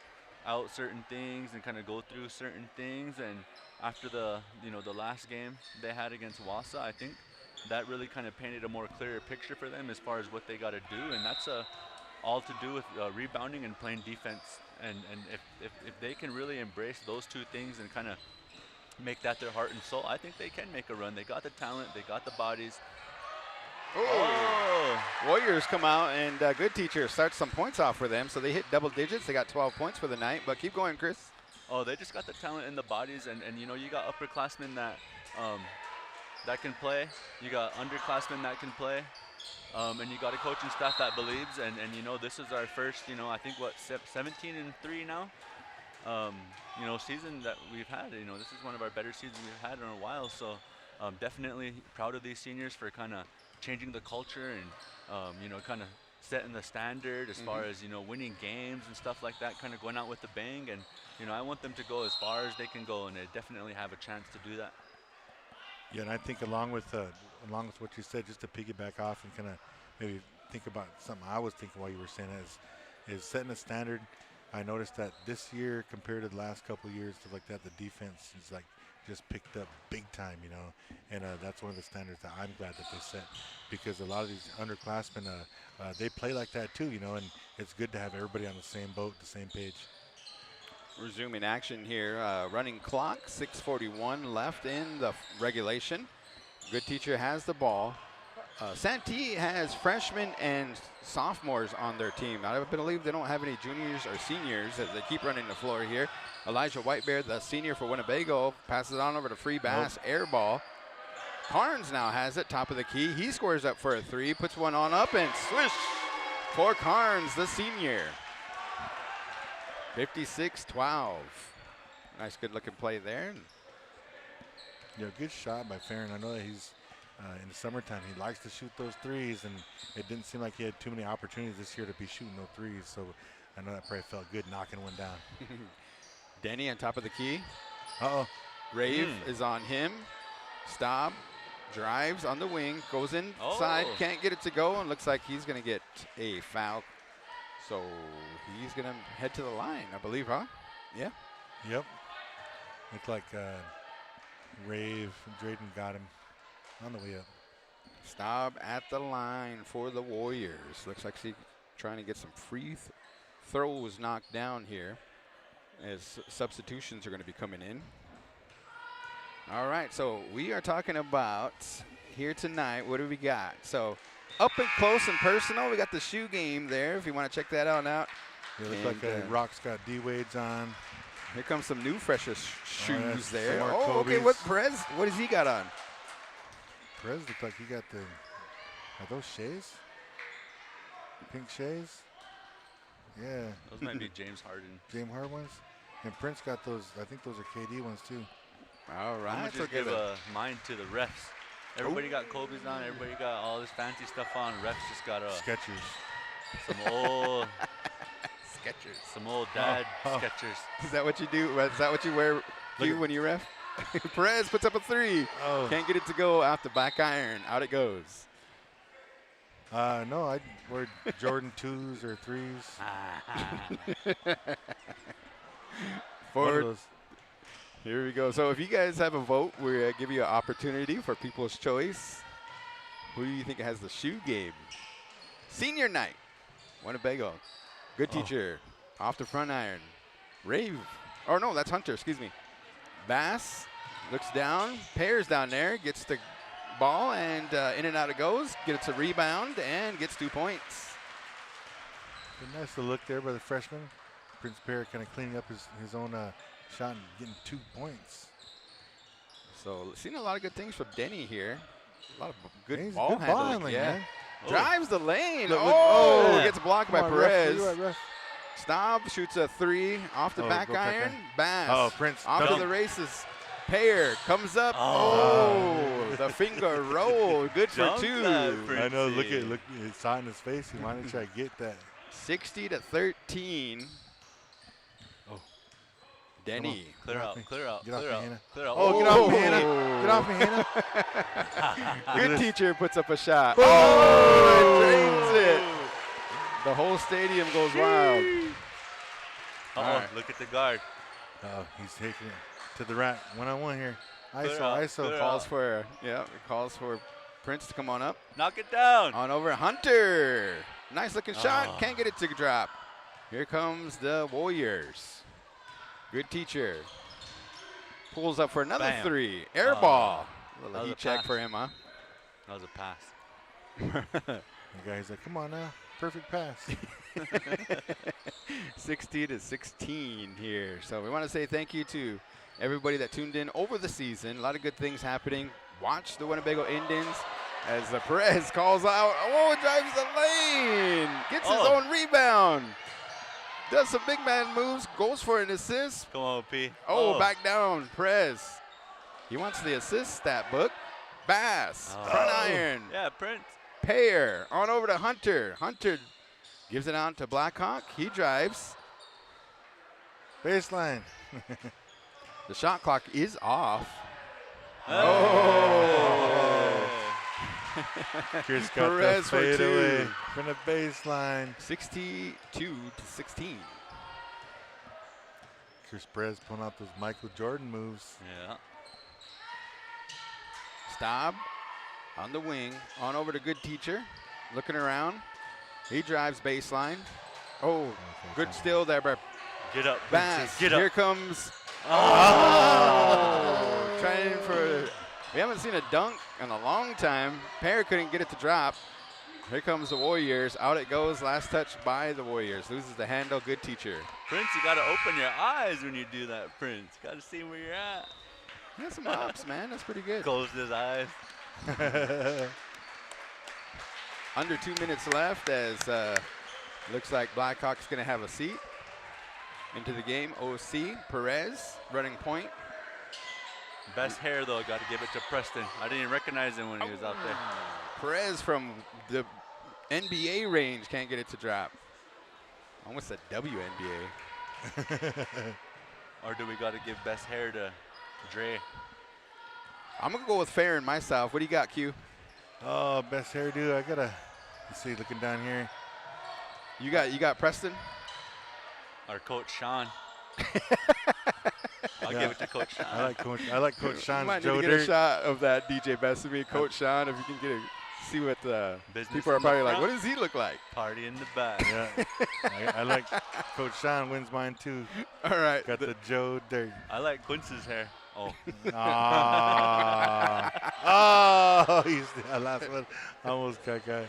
out certain things and kind of go through certain things. And after the last game they had against Wausau, I think that really kind of painted a more clearer picture for them as far as what they got to do, and that's all to do with rebounding and playing defense. And if they can really embrace those 2 things and kind of make that their heart and soul, I think they can make a run. They got the talent, they got the bodies. Oh! Warriors come out, and good teacher starts some points off for them, so they hit double digits. They got 12 points for the night, but keep going, Chris. Oh, they just got the talent and the bodies, and you got upperclassmen that can play. You got underclassmen that can play. And you got a coaching staff that believes, and this is our first, I think 17-3 now, season that we've had. This is one of our better seasons we've had in a while. So definitely proud of these seniors for kind of changing the culture and kind of setting the standard as far as winning games and stuff like that, kind of going out with a bang. And I want them to go as far as they can go, and they definitely have a chance to do that. Yeah, and I think along with what you said, just to piggyback off and kind of maybe think about something I was thinking while you were saying is setting a standard. I noticed that this year compared to the last couple of years, stuff like that, the defense is like just picked up big time, and that's one of the standards that I'm glad that they set, because a lot of these underclassmen, they play like that too, and it's good to have everybody on the same boat, the same page. Resuming action here. Running clock, 6:41 left in the regulation. Good teacher has the ball. Santee has freshmen and sophomores on their team. I believe they don't have any juniors or seniors as they keep running the floor here. Elijah Whitebear, the senior for Winnebago, passes it on over to Free Bass. Air ball. Carnes now has it, top of the key. He squares up for a 3, puts one on up, and swish for Carnes, the senior. 56-12. Nice, good-looking play there. Yeah, good shot by Farron. I know that he's in the summertime, he likes to shoot those threes, and it didn't seem like he had too many opportunities this year to be shooting those threes. So I know that probably felt good knocking one down. Denny on top of the key. Uh-oh. Rave is on him. Staub drives on the wing, goes inside, can't get it to go, and looks like he's going to get a foul. So he's going to head to the line, I believe, huh? Yeah. Yep. Looked like Rave and Drayden got him on the way up. Staub at the line for the Warriors. Looks like she's trying to get some free throws knocked down here as substitutions are going to be coming in. All right, so we are talking about here tonight. What do we got? So up and close and personal, we got the shoe game there if you want to check that out. It looks like Rock's got D-Wade's on. Here comes some new freshest shoes there. some more Oh, okay, Kobe's. what has he got on? Perez looked like he got are those Shays? Pink Shays? Yeah. Those might be James Harden. James Harden ones? And Prince got those, I think those are KD ones too. All right. I'm going to just give mine to the refs. Everybody got Kobe's on. Everybody got all this fancy stuff on. Refs just got Skechers. some old Skechers. some old dad Skechers. Is that what you do? Is that what you wear when you ref? Perez puts up a three. Oh. Can't get it to go out the back iron. Out it goes. No, I wear Jordan 2s or 3s. Forward. Here we go. So if you guys have a vote, we'll give you an opportunity for People's Choice. Who do you think has the shoe game? Senior night. Winnebago. Good teacher. Off the front iron. Rave. Oh, no, that's Hunter. Excuse me. Bass looks down. Pears down there. Gets the ball, and in and out it goes. Gets a rebound, and gets 2 points. Nice to look there by the freshman. Prince Pear kind of cleaning up his own shot and getting 2 points. So seeing a lot of good things from Denny here. A lot of good He's ball good handling. Yeah. man. Drives the lane. Look, oh, yeah. gets blocked by Come on, Perez. ref, ref. Staub shoots a three off the back go back iron. iron. Bass. Oh, Prince. Off to dunk. the races. Pear comes up. Oh, the finger roll. Good for Dunk two. that, I know. Princey. Look, it's hot in his face. He wanted to try to get that. 60-13. Oh. Denny. Clear out, clear out, Get off clear me, out, Hannah. clear out. Oh, get off me, Hannah. Get off me, Hannah. Good this. teacher puts up a shot. Oh, it drains it. The whole stadium goes wild. Uh-oh, All right. look at the guard. Oh, he's taking it to the rack. One-on-one here. Clear ISO, out, ISO. clear Calls for it calls for Prince to come on up. Knock it down. On over Hunter. Nice looking shot. Oh. Can't get it to drop. Here comes the Warriors. Good teacher. Pulls up for another Bam. three. Air Oh. ball. That Little was heat a check pass. for him, huh? That was a pass. The guy's like, come on now. Perfect pass. 60-16 here. So we want to say thank you to everybody that tuned in over the season. A lot of good things happening. Watch the Winnebago Indians as Perez calls out. Oh, drives the lane. Gets his Oh. own rebound. Does some big man moves. Goes for an assist. Come on, P. Oh, back down. Perez. He wants the assist stat book. Bass. Oh. Front iron. Yeah, Prince. Pear on over to Hunter. Hunter gives it out to Blackhawk. He drives. Baseline. The shot clock is off. Oh. Chris got Perez the for fade two. away from the baseline. 62-16. Chris Perez pulling out those Michael Jordan moves. Yeah. Staub on the wing. On over to good teacher. Looking around. He drives baseline. Oh, good steal there by Get up, Bass. Princess. Get up. Here comes. Oh. Trying for. We haven't seen a dunk in a long time. Pear couldn't get it to drop. Here comes the Warriors. Out it goes. Last touch by the Warriors. Loses the handle. Good teacher. Prince, you got to open your eyes when you do that, Prince. Got to see where you're at. That's some hops, man. That's pretty good. Closed his eyes. Under 2 minutes left as looks like Blackhawk's going to have a seat into the game. OC Perez running point. Best hair, though. Got to give it to Preston. I didn't even recognize him when he was out there. Perez from the NBA range can't get it to drop. Almost a WNBA. Or do we got to give best hair to Dre? I'm going to go with Farron myself. What do you got, Q? Oh, best hairdo. I gotta, let's see, looking down here. You got Preston? Our coach Sean. I'll give it to Coach Sean. I like Coach Sean's You might need Joe to get a Dirt. shot of that DJ Bessamy, Coach Sean, if you can get see what the Business people are in the probably like, front. what does he look like? Party in the back. Yeah, I like Coach Sean wins mine too. All right. Got the Joe Dirt. I like Quince's hair. Oh. He's the last one. Almost got guy.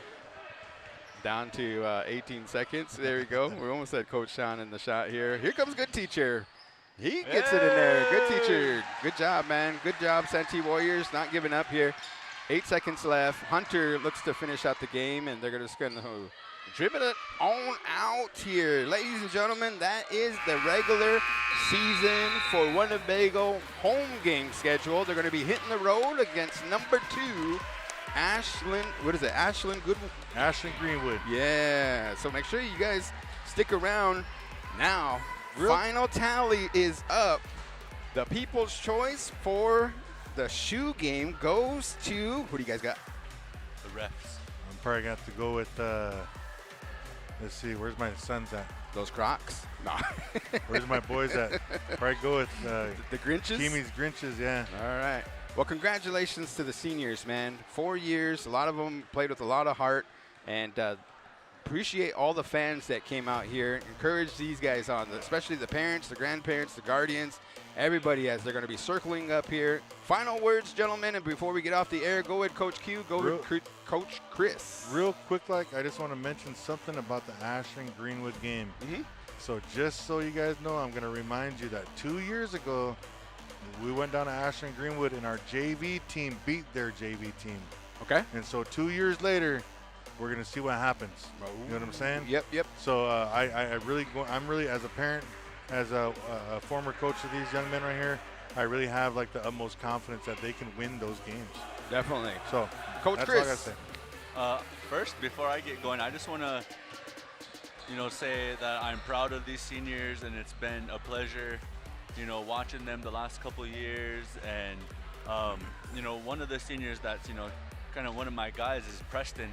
Down to 18 seconds. There we go. We almost had Coach Sean in the shot here. Here comes good teacher. He gets it in there. Good teacher. Good job, man. Good job, Santee Warriors. Not giving up here. 8 seconds left. Hunter looks to finish out the game, and they're just going to dribble it on out here. Ladies and gentlemen, that is the regular season for Winnebago home game schedule. They're going to be hitting the road against number 2, Ashland. What is it? Ashland Goodwood? Ashland Greenwood. Yeah. So make sure you guys stick around. Now, final tally is up. The people's choice for the shoe game goes to, what do you guys got? The refs. I'm probably going to have to go with, let's see, where's my sons at? Those Crocs? No. Where's my boys at? Probably go with the Grinches? Kimmy's Grinches, yeah. All right. Well, congratulations to the seniors, man. 4 years. A lot of them played with a lot of heart. And appreciate all the fans that came out here. Encourage these guys on, especially the parents, the grandparents, the guardians, everybody as they're going to be circling up here. Final words, gentlemen, and before we get off the air, go ahead, Coach Q. Go with Coach Chris. Real quick, I just want to mention something about the Ashland Greenwood game. Mm-hmm. So just so you guys know, I'm going to remind you that 2 years ago, we went down to Ashland Greenwood and our JV team beat their JV team. Okay. And so 2 years later, we're going to see what happens. You know what I'm saying? Yep. So I'm really, as a parent, as a former coach of these young men right here, I really have like the utmost confidence that they can win those games. Definitely. So, Coach that's Chris. all I gotta say. First, before I get going, I just want to, say that I'm proud of these seniors, and it's been a pleasure, watching them the last couple years. And, one of the seniors that's, kind of one of my guys is Preston,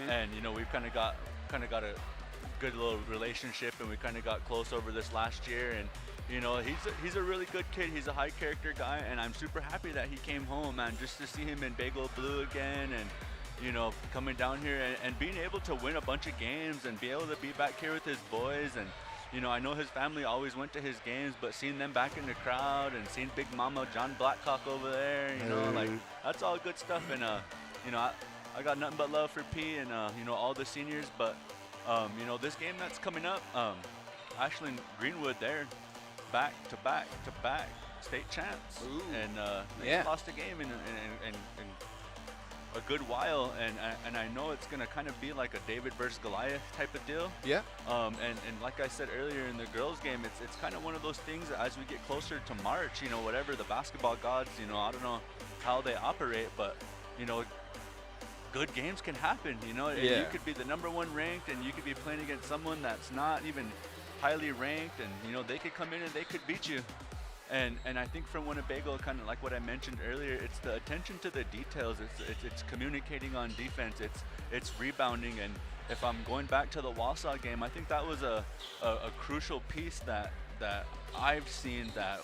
and we've kind of got a good little relationship, and we kind of got close over this last year. And he's a really good kid. He's a high character guy, and I'm super happy that he came home, man, just to see him in Bagel Blue again, and coming down here and being able to win a bunch of games and be able to be back here with his boys. And I know his family always went to his games, but seeing them back in the crowd and seeing Big Mama John Blackcock over there, like that's all good stuff. And I got nothing but love for P and all the seniors. But this game that's coming up, Ashland Greenwood, they're back to back state champs. Ooh. And they lost a game in a good while, and I know it's gonna kind of be like a David versus Goliath type of deal. Yeah. And like I said earlier in the girls' game, it's kind of one of those things that as we get closer to March, whatever the basketball gods, I don't know how they operate, but good games can happen. And you could be the #1 ranked, and you could be playing against someone that's not even highly ranked, and they could come in and they could beat you. And I think from Winnebago, kind of like what I mentioned earlier, it's the attention to the details. It's communicating on defense. It's rebounding. And if I'm going back to the Wausau game, I think that was a crucial piece that I've seen that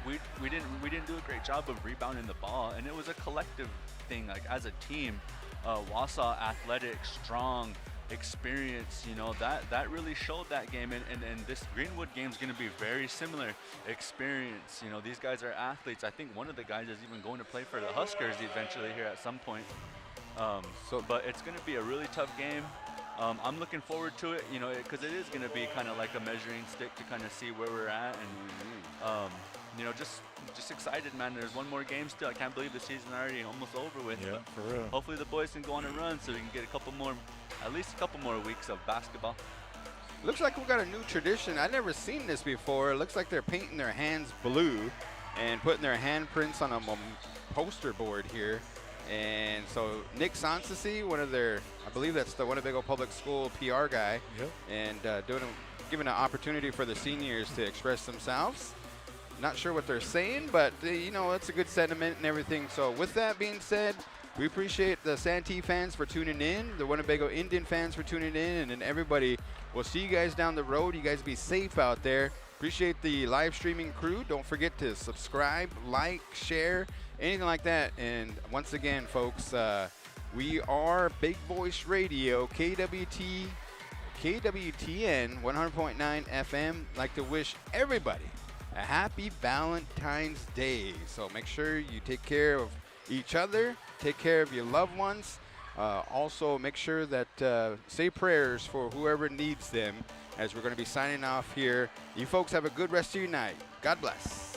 we didn't do a great job of rebounding the ball. And it was a collective thing, like as a team. Wausau athletic, strong, experience, that really showed that game, and this Greenwood game is going to be very similar. Experience, these guys are athletes. I think one of the guys is even going to play for the Huskers eventually here at some point. But it's going to be a really tough game. I'm looking forward to it, because it is going to be kind of like a measuring stick to kind of see where we're at, and just excited, man. There's one more game still. I can't believe the season already almost over with. Yeah, but for real. Hopefully the boys can go on a run so we can get at least a couple more weeks of basketball. Looks like we got a new tradition. I've never seen this before. It looks like they're painting their hands blue and putting their handprints on a poster board here. And so Nick Santee, I believe that's the Winnebago Public School PR guy, and giving an opportunity for the seniors to express themselves. Not sure what they're saying, but it's a good sentiment and everything. So with that being said, We appreciate the Santee fans for tuning in, the Winnebago Indian fans for tuning in, and then everybody. We'll see you guys down the road. You guys be safe out there. Appreciate the live streaming crew. Don't forget to subscribe, like, share, anything like that. And once again, folks, we are Big Voice Radio, KWTN 100.9 FM. Like to wish everybody a happy Valentine's Day. So make sure you take care of each other, take care of your loved ones. Also, make sure that say prayers for whoever needs them as we're going to be signing off here. You folks have a good rest of your night. God bless.